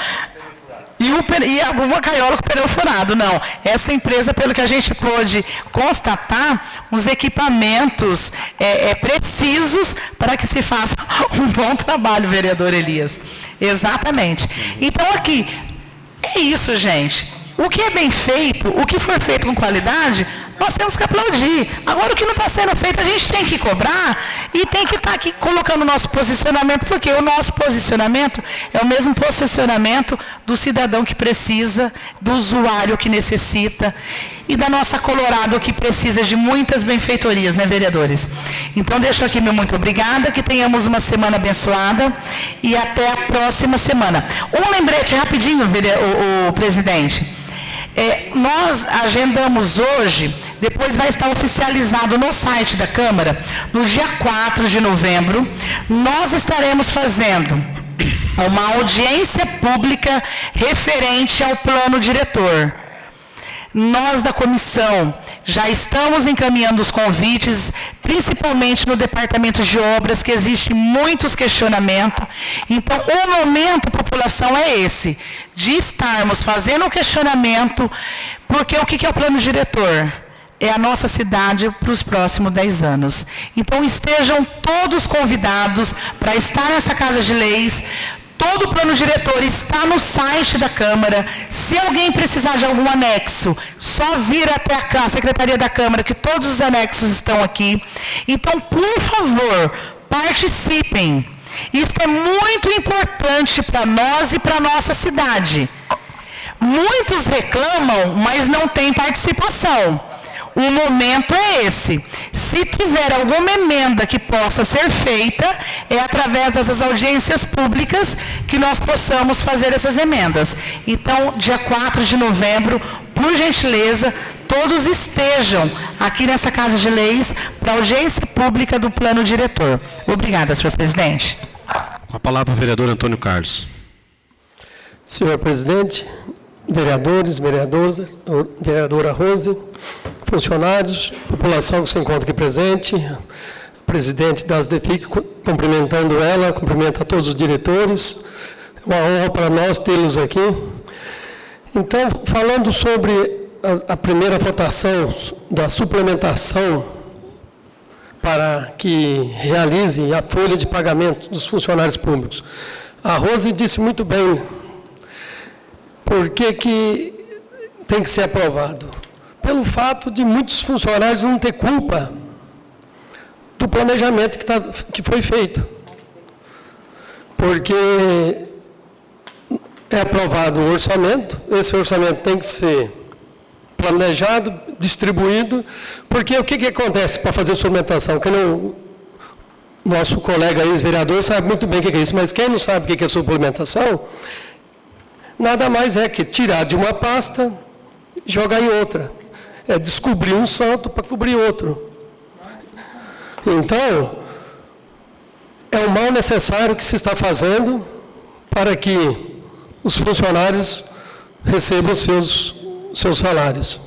E uma carriola com pneu furado, não. Essa empresa, pelo que a gente pôde constatar, os equipamentos precisos para que se faça um bom trabalho, vereador Elias. Exatamente. Então, aqui, é isso, gente. O que é bem feito, o que for feito com qualidade, nós temos que aplaudir. Agora, o que não está sendo feito, a gente tem que cobrar e tem que estar aqui colocando o nosso posicionamento, porque o nosso posicionamento é o mesmo posicionamento do cidadão que precisa, do usuário que necessita e da nossa Colorado que precisa de muitas benfeitorias, né, vereadores? Então, deixo aqui meu muito obrigada, que tenhamos uma semana abençoada e até a próxima semana. Um lembrete rapidinho, o presidente. Nós agendamos hoje, depois vai estar oficializado no site da Câmara, no dia 4 de novembro, nós estaremos fazendo uma audiência pública referente ao plano diretor. Nós da comissão já estamos encaminhando os convites, principalmente no departamento de obras, que existe muitos questionamentos. Então, o momento, população, é esse, de estarmos fazendo um questionamento, porque o que é o plano diretor? É a nossa cidade para os próximos 10 anos. Então, estejam todos convidados para estar nessa Casa de Leis. Todo o plano diretor está no site da Câmara. Se alguém precisar de algum anexo, só vir até a Secretaria da Câmara, que todos os anexos estão aqui. Então, por favor, participem. Isso é muito importante para nós e para a nossa cidade. Muitos reclamam, mas não tem participação. O momento é esse. Se tiver alguma emenda que possa ser feita, é através dessas audiências públicas que nós possamos fazer essas emendas. Então, dia 4 de novembro, por gentileza, todos estejam aqui nessa Casa de Leis para audiência pública do plano diretor. Obrigada, senhor presidente. Com a palavra o vereador Antônio Carlos. Senhor presidente, vereadores, vereadora Rose, funcionários, população que se encontra aqui presente, presidente da ASDEFIC, cumprimentando ela, cumprimento a todos os diretores, é uma honra para nós tê-los aqui. Então, falando sobre a primeira votação da suplementação para que realizem a folha de pagamento dos funcionários públicos, a Rose disse muito bem. Por que tem que ser aprovado? Pelo fato de muitos funcionários não ter culpa do planejamento que foi feito. Porque é aprovado o orçamento, esse orçamento tem que ser planejado, distribuído, porque o que acontece para fazer suplementação? Que não, nosso colega ex-vereador sabe muito bem o que é isso, mas quem não sabe o que é suplementação, nada mais é que tirar de uma pasta e jogar em outra. É descobrir um santo para cobrir outro. Então, é um mal necessário que se está fazendo para que os funcionários recebam seus salários.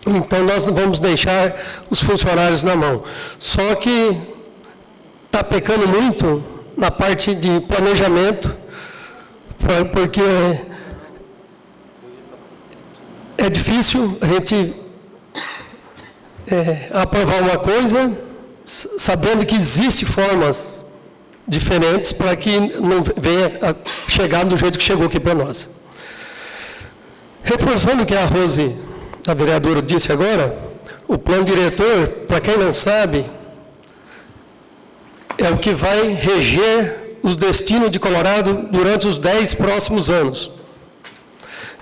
Então, nós não vamos deixar os funcionários na mão. Só que está pecando muito na parte de planejamento, porque é difícil a gente aprovar uma coisa, sabendo que existem formas diferentes para que não venha a chegar do jeito que chegou aqui para nós. Reforçando o que a Rose, a vereadora, disse agora, o plano diretor, para quem não sabe, é o que vai reger os destinos de Colorado durante os 10 próximos anos.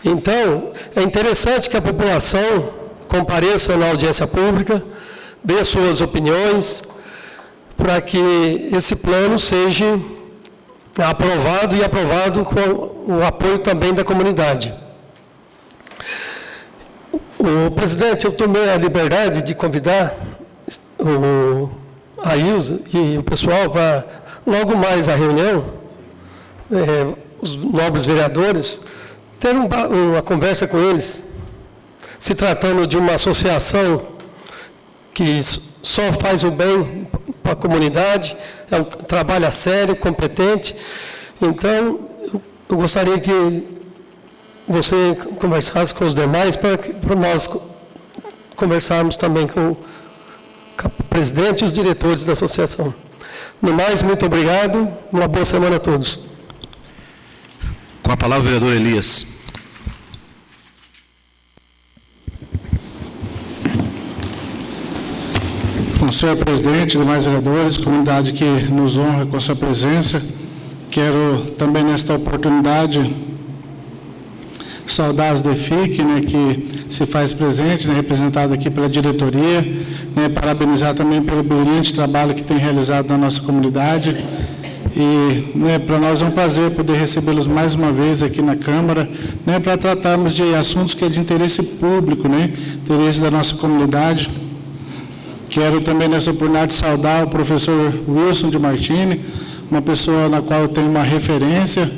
Então, é interessante que a população compareça na audiência pública, dê suas opiniões, para que esse plano seja aprovado e aprovado com o apoio também da comunidade. O presidente, eu tomei a liberdade de convidar a Ilza e o pessoal para, logo mais a reunião, os nobres vereadores, ter uma conversa com eles, se tratando de uma associação que só faz o bem para a comunidade, é um trabalho sério, competente. Então, eu gostaria que você conversasse com os demais, para nós conversarmos também com o presidente e os diretores da associação. No mais, muito obrigado, uma boa semana a todos. Com a palavra, o vereador Elias. Bom, senhor presidente, demais vereadores, comunidade que nos honra com a sua presença, quero também nesta oportunidade saudar as DEFIC, né, que se faz presente, né, representado aqui pela diretoria, né, parabenizar também pelo brilhante trabalho que tem realizado na nossa comunidade. E, né, para nós é um prazer poder recebê-los mais uma vez aqui na Câmara, né, para tratarmos de assuntos que é de interesse público, né, interesse da nossa comunidade. Quero também nessa oportunidade saudar o professor Wilson de Martini, uma pessoa na qual eu tenho uma referência,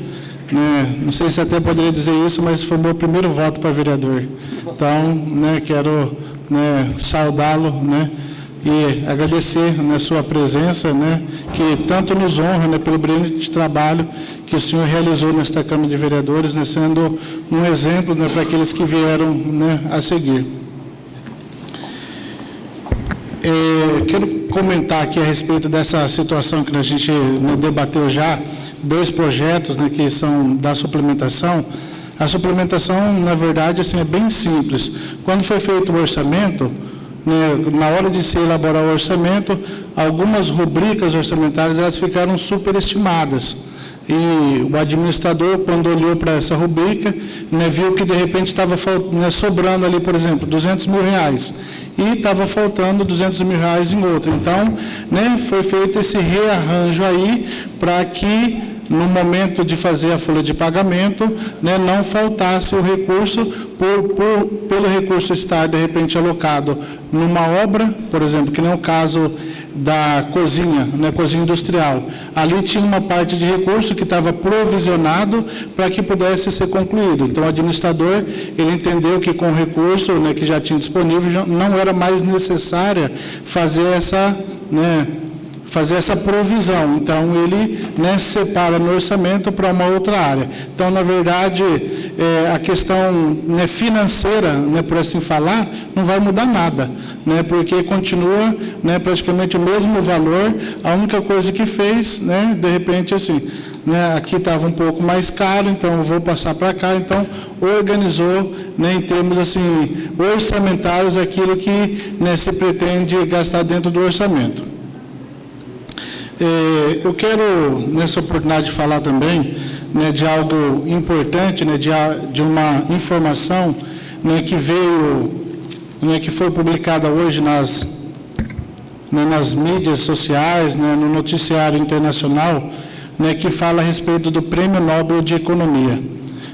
né, não sei se até poderia dizer isso, mas foi o meu primeiro voto para vereador. Então, né, quero, né, saudá-lo, né, e agradecer, né, sua presença, né, que tanto nos honra, né, pelo brilhante trabalho que o senhor realizou nesta Câmara de Vereadores, né, sendo um exemplo, né, para aqueles que vieram, né, a seguir. Quero comentar aqui a respeito dessa situação que a gente, né, debateu já, 2 projetos, né, que são da suplementação. A suplementação, na verdade, assim, é bem simples. Quando foi feito o orçamento, né, na hora de se elaborar o orçamento, algumas rubricas orçamentárias elas ficaram superestimadas. E o administrador, quando olhou para essa rubrica, né, viu que de repente estava, né, sobrando ali, por exemplo, R$200 mil, e estava faltando R$200 mil em outra. Então, né, foi feito esse rearranjo aí para que, no momento de fazer a folha de pagamento, né, não faltasse o recurso, pelo recurso estar, de repente, alocado numa obra, por exemplo, que nem o caso da cozinha, né, cozinha industrial. Ali tinha uma parte de recurso que estava provisionado para que pudesse ser concluído. Então, o administrador, ele entendeu que com o recurso, né, que já tinha disponível, já não era mais necessária fazer essa, né, provisão. Então, ele, né, separa no orçamento para uma outra área. Então, na verdade, a questão, né, financeira, né, por assim falar, não vai mudar nada, né, porque continua, né, praticamente o mesmo valor. A única coisa que fez, né, de repente, assim, né, aqui estava um pouco mais caro, então eu vou passar para cá. Então, organizou, né, em termos assim, orçamentários, aquilo que, né, se pretende gastar dentro do orçamento. Eu quero, nessa oportunidade, falar também, né, de algo importante, né, de uma informação, né, que veio, né, que foi publicada hoje nas mídias sociais, né, no noticiário internacional, né, que fala a respeito do Prêmio Nobel de Economia.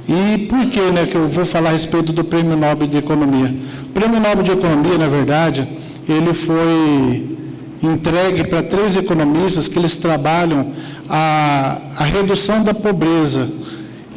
E por que, né, que eu vou falar a respeito do Prêmio Nobel de Economia? O Prêmio Nobel de Economia, na verdade, ele foi entregue para 3 economistas que eles trabalham a redução da pobreza.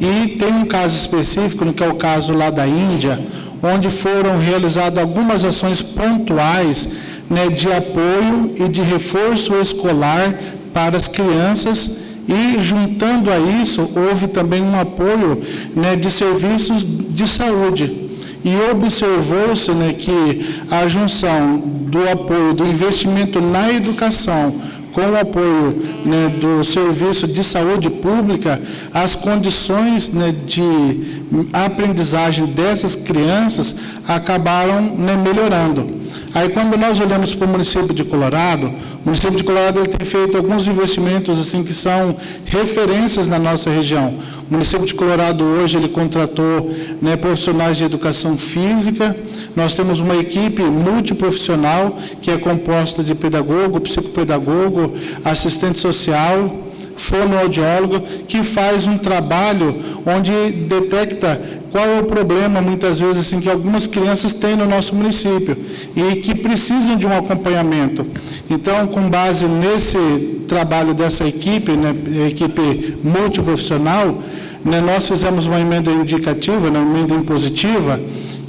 E tem um caso específico, que é o caso lá da Índia, onde foram realizadas algumas ações pontuais, né, de apoio e de reforço escolar para as crianças, e juntando a isso, houve também um apoio, né, de serviços de saúde. e observou-se, né, que a junção do apoio, do investimento na educação, com o apoio, né, do serviço de saúde pública, as condições, né, de aprendizagem dessas crianças acabaram, né, melhorando. Aí, quando nós olhamos para o município de Colorado, o município de Colorado ele tem feito alguns investimentos assim, que são referências na nossa região. O município de Colorado hoje ele contratou, né, profissionais de educação física. Nós temos uma equipe multiprofissional que é composta de pedagogo, psicopedagogo, assistente social, fonoaudiólogo, que faz um trabalho onde detecta qual é o problema, muitas vezes, assim, que algumas crianças têm no nosso município e que precisam de um acompanhamento. Então, com base nesse trabalho dessa equipe, né, equipe multiprofissional, né, nós fizemos uma emenda indicativa, né, uma emenda impositiva,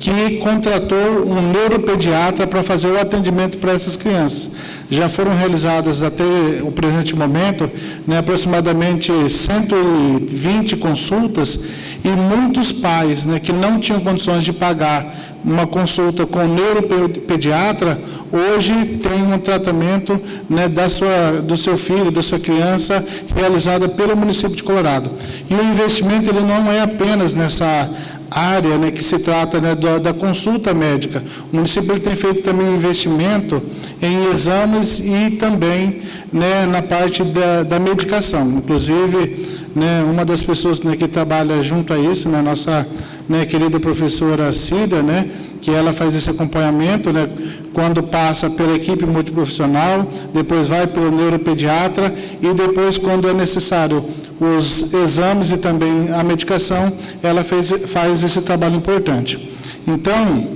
que contratou um neuropediatra para fazer o atendimento para essas crianças. Já foram realizadas até o presente momento, né, aproximadamente 120 consultas, e muitos pais, né, que não tinham condições de pagar uma consulta com o neuropediatra, hoje tem um tratamento, né, do seu filho, da sua criança, realizada pelo município de Colorado. E o investimento ele não é apenas nessa área, né, que se trata, né, da consulta médica. O município ele tem feito também um investimento em exames e também, né, na parte da medicação. Inclusive, né, uma das pessoas, né, que trabalha junto a isso, né, nossa, né, querida professora Cida, né, que ela faz esse acompanhamento, né, quando passa pela equipe multiprofissional, depois vai pelo neuropediatra e depois, quando é necessário os exames e também a medicação, ela faz esse trabalho importante. Então,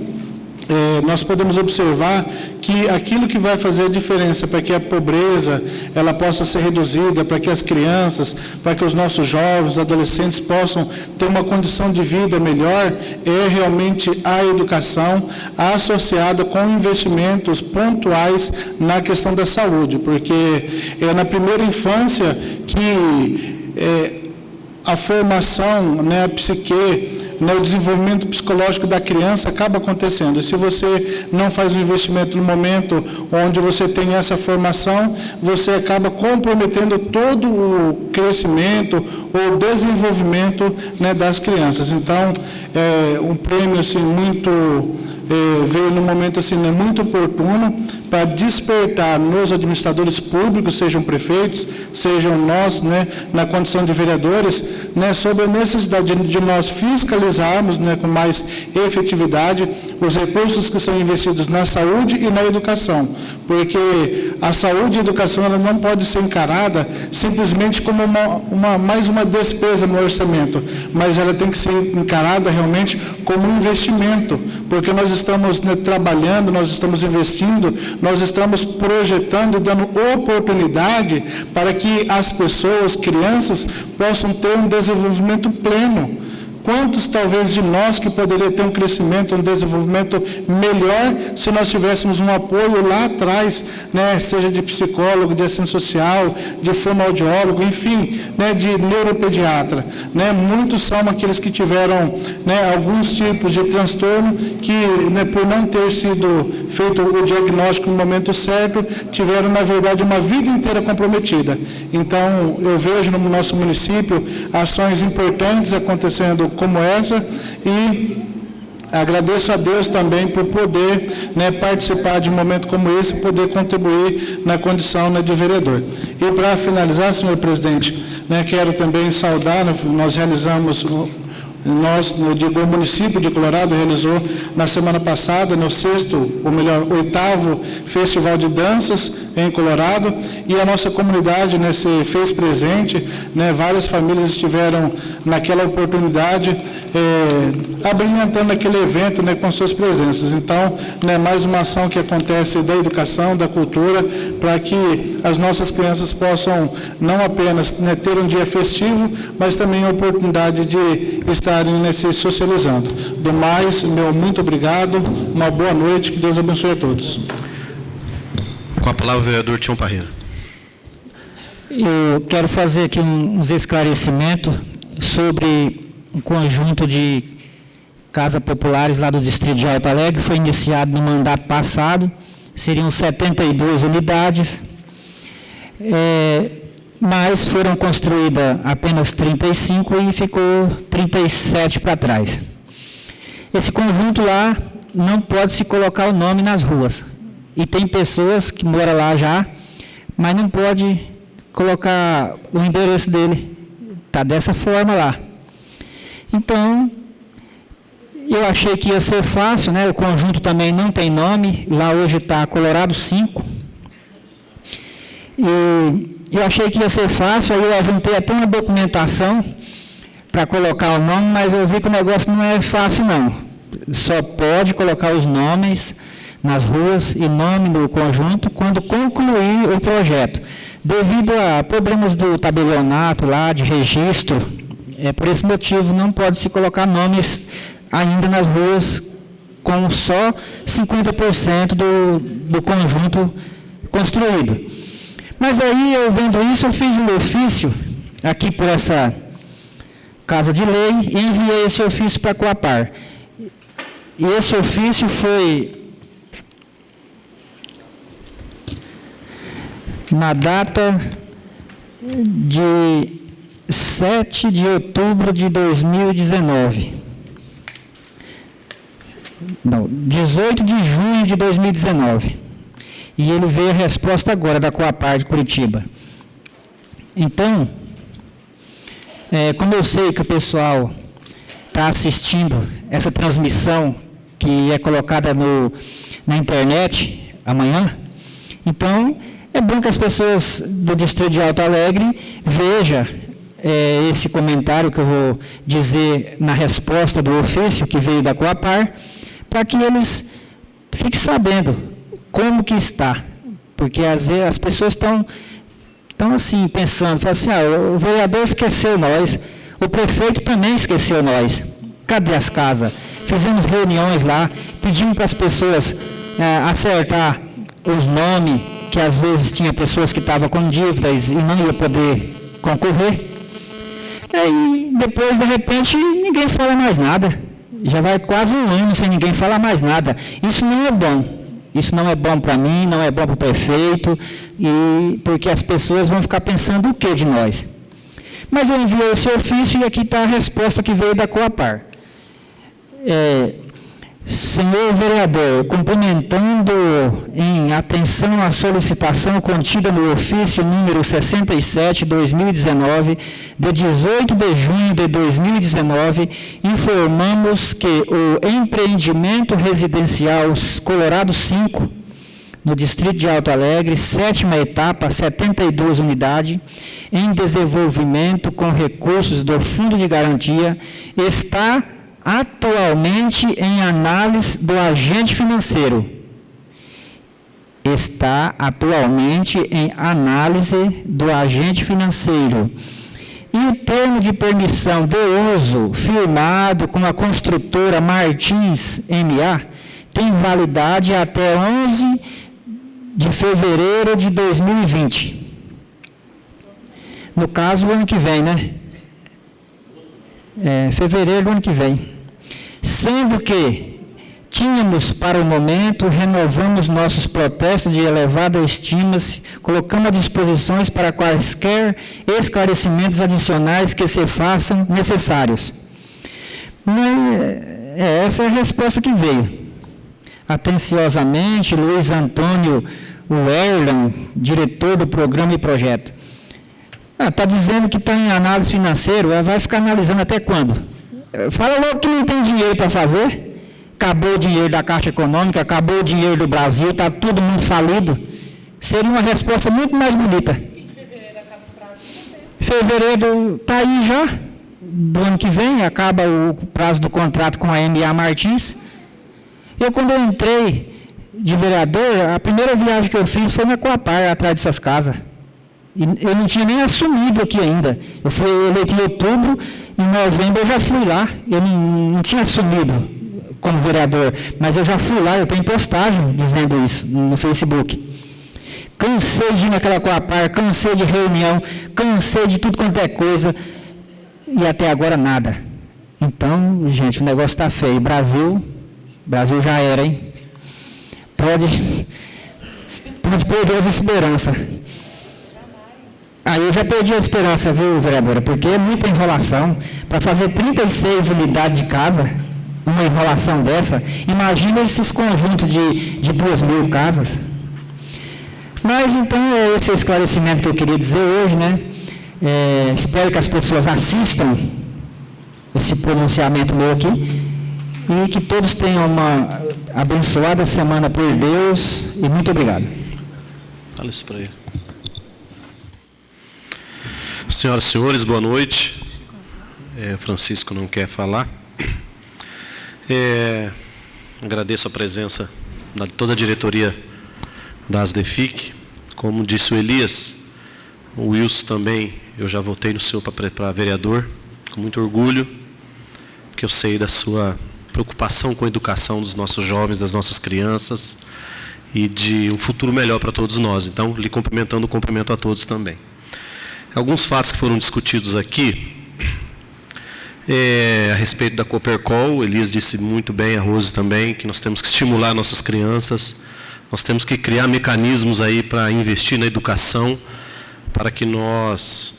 nós podemos observar que aquilo que vai fazer a diferença para que a pobreza ela possa ser reduzida, para que as crianças, para que os nossos jovens, adolescentes possam ter uma condição de vida melhor, é realmente a educação associada com investimentos pontuais na questão da saúde, porque é na primeira infância que a formação, né, a psique, né, o desenvolvimento psicológico da criança acaba acontecendo. E se você não faz um investimento no momento onde você tem essa formação, você acaba comprometendo todo o crescimento ou desenvolvimento, né, das crianças. Então, um prêmio assim, veio num momento assim, né, muito oportuno para despertar nos administradores públicos, sejam prefeitos, sejam nós, né, na condição de vereadores, né, sobre a necessidade de nós fiscalizarmos, né, com mais efetividade os recursos que são investidos na saúde e na educação, porque a saúde e a educação ela não pode ser encarada simplesmente como mais uma despesa no orçamento, mas ela tem que ser encarada realmente como um investimento, porque nós estamos, né, trabalhando, nós estamos investindo, nós estamos projetando, dando oportunidade para que as pessoas, crianças, possam ter um desenvolvimento pleno. Quantos, talvez, de nós que poderia ter um crescimento, um desenvolvimento melhor se nós tivéssemos um apoio lá atrás, né, seja de psicólogo, de assistente social, de fonoaudiólogo, enfim, né, de neuropediatra. Né, muitos são aqueles que tiveram, né, alguns tipos de transtorno que, né, por não ter sido feito o diagnóstico no momento certo, tiveram, na verdade, uma vida inteira comprometida. Então, eu vejo no nosso município ações importantes acontecendo como essa, e agradeço a Deus também por poder, né, participar de um momento como esse, poder contribuir na condição, né, de vereador. E para finalizar, senhor presidente, né, quero também saudar, nós realizamos, o município de Colorado realizou na semana passada, no 8º Festival de Danças em Colorado, e a nossa comunidade, né, se fez presente, né, várias famílias estiveram naquela oportunidade, abrilhantando aquele evento, né, com suas presenças. Então, né, mais uma ação que acontece da educação, da cultura, para que as nossas crianças possam não apenas, né, ter um dia festivo, mas também a oportunidade de estarem, né, se socializando. Do mais, meu muito obrigado, uma boa noite, que Deus abençoe a todos. Com a palavra o vereador Tião Parreira. Eu quero fazer aqui uns esclarecimentos sobre um conjunto de casas populares lá do distrito de Alto Alegre, foi iniciado no mandato passado, seriam 72 unidades, mas foram construídas apenas 35 e ficou 37 para trás. Esse conjunto lá não pode se colocar o nome nas ruas. E tem pessoas que moram lá já, mas não pode colocar o endereço dele. Está dessa forma lá. Então, eu achei que ia ser fácil, né? O conjunto também não tem nome. Lá hoje está Colorado 5. E eu achei que ia ser fácil, aí eu ajuntei até uma documentação para colocar o nome, mas eu vi que o negócio não é fácil, não. Só pode colocar os nomes nas ruas e nome do conjunto quando concluir o projeto. Devido a problemas do tabelionato lá, de registro, por esse motivo não pode se colocar nomes ainda nas ruas com só 50% do conjunto construído. Mas aí, eu vendo isso, eu fiz um ofício aqui por essa Casa de Lei e enviei esse ofício para a Coapar. E esse ofício foi na data de 7 de outubro de 2019. Não, 18 de junho de 2019. E ele veio a resposta agora da Coapar de Curitiba. Então, como eu sei que o pessoal está assistindo essa transmissão que é colocada na internet amanhã, então é bom que as pessoas do distrito de Alto Alegre vejam esse comentário que eu vou dizer na resposta do ofício que veio da Coapar, para que eles fiquem sabendo como que está. Porque às vezes as pessoas estão assim, pensando, falam assim, o vereador esqueceu nós, o prefeito também esqueceu nós. Cadê as casas? Fizemos reuniões lá, pedimos para as pessoas acertar os nomes, que às vezes tinha pessoas que estavam com dívidas e não ia poder concorrer. E depois, de repente, ninguém fala mais nada. Já vai quase um ano sem ninguém falar mais nada. Isso não é bom. Isso não é bom para mim, não é bom para o prefeito, porque as pessoas vão ficar pensando o que de nós. Mas eu enviei esse ofício e aqui está a resposta que veio da Coapar. Senhor vereador, cumprimentando em atenção à solicitação contida no ofício número 67/2019, de 18 de junho de 2019, informamos que o empreendimento residencial Colorado 5, no distrito de Alto Alegre, 7ª etapa, 72 unidades, em desenvolvimento com recursos do Fundo de Garantia, está atualmente em análise do agente financeiro. Está atualmente em análise do agente financeiro. E o termo de permissão de uso firmado com a construtora Martins M.A. tem validade até 11 de fevereiro de 2020. No caso, o ano que vem, né? Fevereiro do ano que vem. Sendo que tínhamos, para o momento, renovamos nossos protestos de elevada estima, colocando à disposição para quaisquer esclarecimentos adicionais que se façam necessários. Essa é a resposta que veio. Atenciosamente, Luiz Antônio Werlan, diretor do programa e projeto. Está dizendo que está em análise financeira, vai ficar analisando até quando? Fala logo que não tem dinheiro para fazer. Acabou o dinheiro da Caixa Econômica, acabou o dinheiro do Brasil, está todo mundo falido. Seria uma resposta muito mais bonita. E em fevereiro acaba o prazo? Fevereiro está aí já, do ano que vem, acaba o prazo do contrato com a M.A. Martins. Quando eu entrei de vereador, a primeira viagem que eu fiz foi na Coapar, atrás dessas casas. E eu não tinha nem assumido aqui ainda. Eu fui eleito em outubro, em novembro eu já fui lá. Eu não tinha assumido como vereador, mas eu já fui lá, eu tenho postagem dizendo isso no Facebook. Cansei de ir naquela Coapar, cansei de reunião, cansei de tudo quanto é coisa, e até agora nada. Então, gente, o negócio está feio. Brasil já era, hein? Pode perder essa esperança. Aí eu já perdi a esperança, viu, vereadora? Porque é muita enrolação. Para fazer 36 unidades de casa, uma enrolação dessa, imagina esses conjuntos de 2.000 casas. Mas, então, esse é o esclarecimento que eu queria dizer hoje, né? Espero que as pessoas assistam esse pronunciamento meu aqui e que todos tenham uma abençoada semana por Deus e muito obrigado. Fala isso para ele. Senhoras e senhores, boa noite. Francisco não quer falar. Agradeço a presença de toda a diretoria da ASDEFIC. Como disse o Elias, o Wilson também, eu já votei no senhor para vereador, com muito orgulho, porque eu sei da sua preocupação com a educação dos nossos jovens, das nossas crianças, e de um futuro melhor para todos nós. Então, lhe cumprimentando, cumprimento a todos também. Alguns fatos que foram discutidos aqui, a respeito da Coopercol, o Elias disse muito bem, a Rose também, que nós temos que estimular nossas crianças, nós temos que criar mecanismos aí para investir na educação, para que nós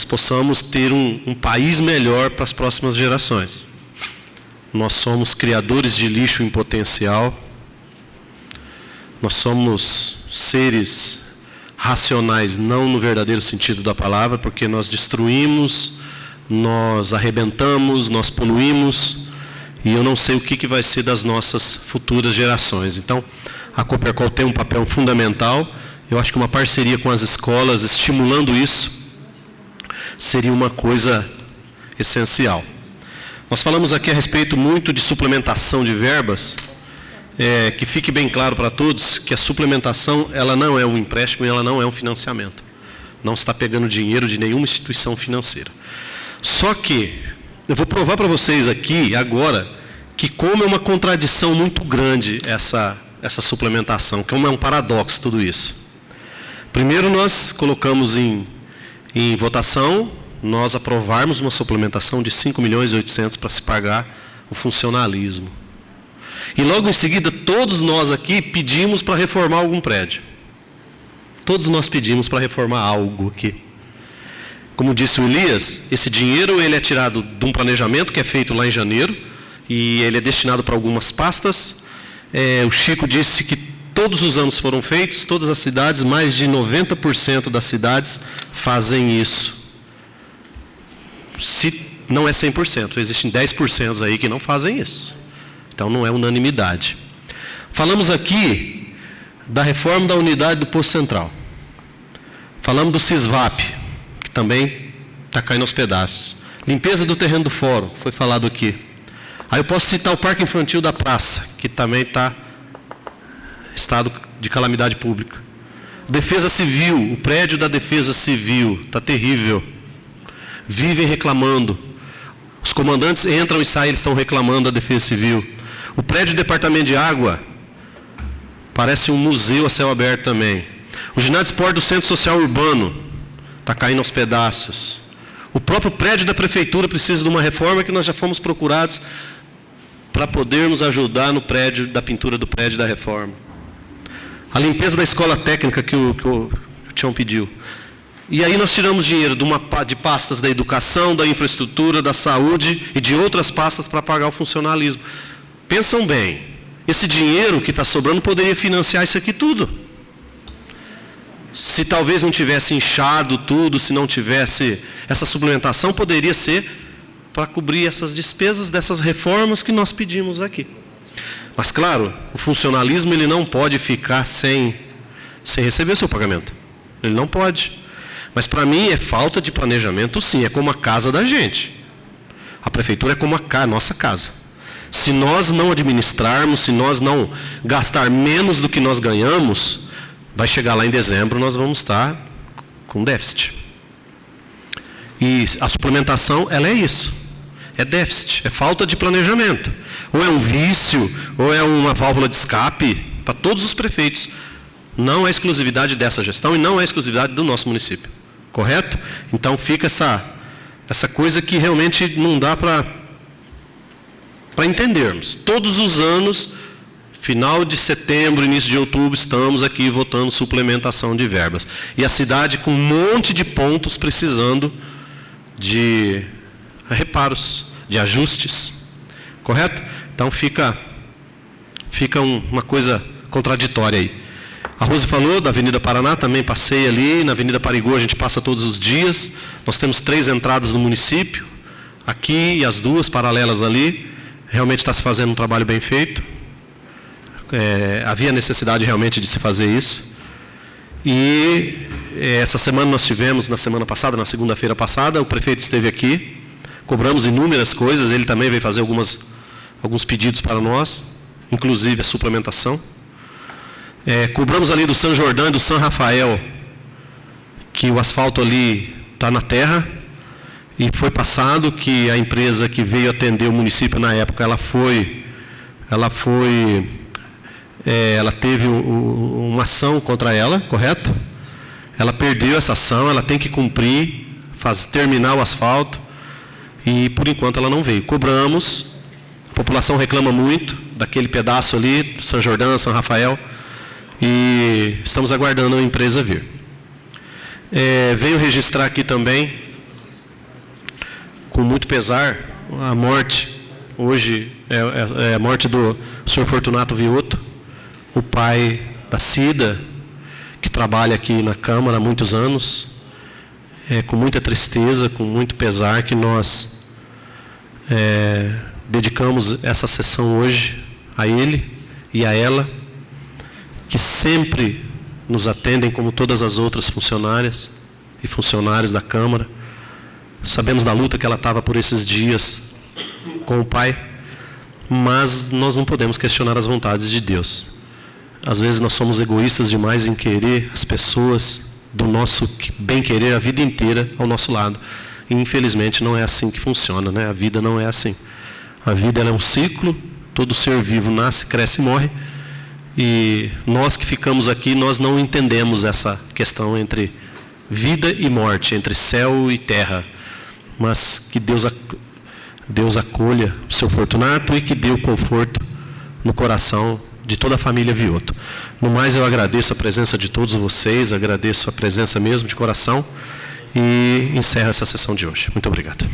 possamos ter um país melhor para as próximas gerações. Nós somos criadores de lixo em potencial, nós somos seres racionais, não no verdadeiro sentido da palavra, porque nós destruímos, nós arrebentamos, nós poluímos, e eu não sei o que vai ser das nossas futuras gerações. Então, a Coopercol tem um papel fundamental. Eu acho que uma parceria com as escolas, estimulando isso, seria uma coisa essencial. Nós falamos aqui a respeito muito de suplementação de verbas, que fique bem claro para todos que a suplementação, ela não é um empréstimo e ela não é um financiamento. Não está pegando dinheiro de nenhuma instituição financeira. Só que, eu vou provar para vocês aqui, agora, que como é uma contradição muito grande essa suplementação, como é um paradoxo tudo isso. Primeiro nós colocamos em votação, nós aprovarmos uma suplementação de 5.800.000 para se pagar o funcionalismo. E logo em seguida, todos nós aqui pedimos para reformar algum prédio. Todos nós pedimos para reformar algo aqui. Como disse o Elias, esse dinheiro ele é tirado de um planejamento que é feito lá em janeiro, e ele é destinado para algumas pastas. O Chico disse que todos os anos foram feitos, todas as cidades, mais de 90% das cidades fazem isso. Se não é 100%, existem 10% aí que não fazem isso. Então não é unanimidade. Falamos aqui da reforma da unidade do Posto Central. Falamos do CISVAP, que também está caindo aos pedaços. Limpeza do terreno do fórum, foi falado aqui. Aí eu posso citar o Parque Infantil da Praça, que também está em estado de calamidade pública. Defesa Civil, o prédio da Defesa Civil, está terrível. Vivem reclamando. Os comandantes entram e saem, eles estão reclamando da Defesa Civil. O prédio do Departamento de Água parece um museu a céu aberto também. O ginásio de esporte do Centro Social Urbano está caindo aos pedaços. O próprio prédio da Prefeitura precisa de uma reforma que nós já fomos procurados para podermos ajudar no prédio, da pintura do prédio da reforma. A limpeza da escola técnica que o Tião pediu. E aí nós tiramos dinheiro de pastas da educação, da infraestrutura, da saúde e de outras pastas para pagar o funcionalismo. Pensam bem, esse dinheiro que está sobrando poderia financiar isso aqui tudo. Se talvez não tivesse inchado tudo, se não tivesse essa suplementação, poderia ser para cobrir essas despesas dessas reformas que nós pedimos aqui. Mas claro, o funcionalismo ele não pode ficar sem receber o seu pagamento. Ele não pode. Mas para mim é falta de planejamento sim, é como a casa da gente. A prefeitura é como a nossa casa. Se nós não administrarmos, se nós não gastar menos do que nós ganhamos, vai chegar lá em dezembro, nós vamos estar com déficit. E a suplementação, ela é isso. É déficit, é falta de planejamento. Ou é um vício, ou é uma válvula de escape para todos os prefeitos. Não é exclusividade dessa gestão e não é exclusividade do nosso município. Correto? Então fica Essa coisa que realmente não dá para entendermos. Todos os anos, final de setembro, início de outubro, estamos aqui votando suplementação de verbas. E a cidade com um monte de pontos precisando de reparos, de ajustes. Correto? Então fica uma coisa contraditória aí. A Rose falou da Avenida Paraná, também passei ali. Na Avenida Parigô a gente passa todos os dias. Nós temos 3 entradas no município, aqui e as 2 paralelas ali. Realmente está se fazendo um trabalho bem feito. Havia necessidade realmente de se fazer isso. E essa semana nós tivemos, na semana passada, na segunda-feira passada, o prefeito esteve aqui. Cobramos inúmeras coisas, ele também veio fazer alguns pedidos para nós, inclusive a suplementação. Cobramos ali do São Jordão e do São Rafael, que o asfalto ali está na terra, e foi passado que a empresa que veio atender o município na época, ela teve uma ação contra ela, correto? Ela perdeu essa ação, ela tem que cumprir, terminar o asfalto, e por enquanto ela não veio. Cobramos, a população reclama muito daquele pedaço ali, São Jordão, São Rafael, e estamos aguardando a empresa vir. Venho registrar aqui também, com muito pesar, a morte, hoje é a morte do senhor Fortunato Vioto, o pai da Cida, que trabalha aqui na Câmara há muitos anos. Com muita tristeza, com muito pesar, que nós dedicamos essa sessão hoje a ele e a ela, que sempre nos atendem como todas as outras funcionárias e funcionários da Câmara. Sabemos da luta que ela estava por esses dias com o pai, mas nós não podemos questionar as vontades de Deus. Às vezes nós somos egoístas demais em querer as pessoas do nosso bem-querer a vida inteira ao nosso lado. E infelizmente não é assim que funciona, né? A vida não é assim. A vida ela é um ciclo, todo ser vivo nasce, cresce e morre. E nós que ficamos aqui, nós não entendemos essa questão entre vida e morte, entre céu e terra. Mas que Deus acolha o seu Fortunato e que dê o conforto no coração de toda a família Vioto. No mais, eu agradeço a presença de todos vocês, agradeço a presença mesmo de coração e encerro essa sessão de hoje. Muito obrigado.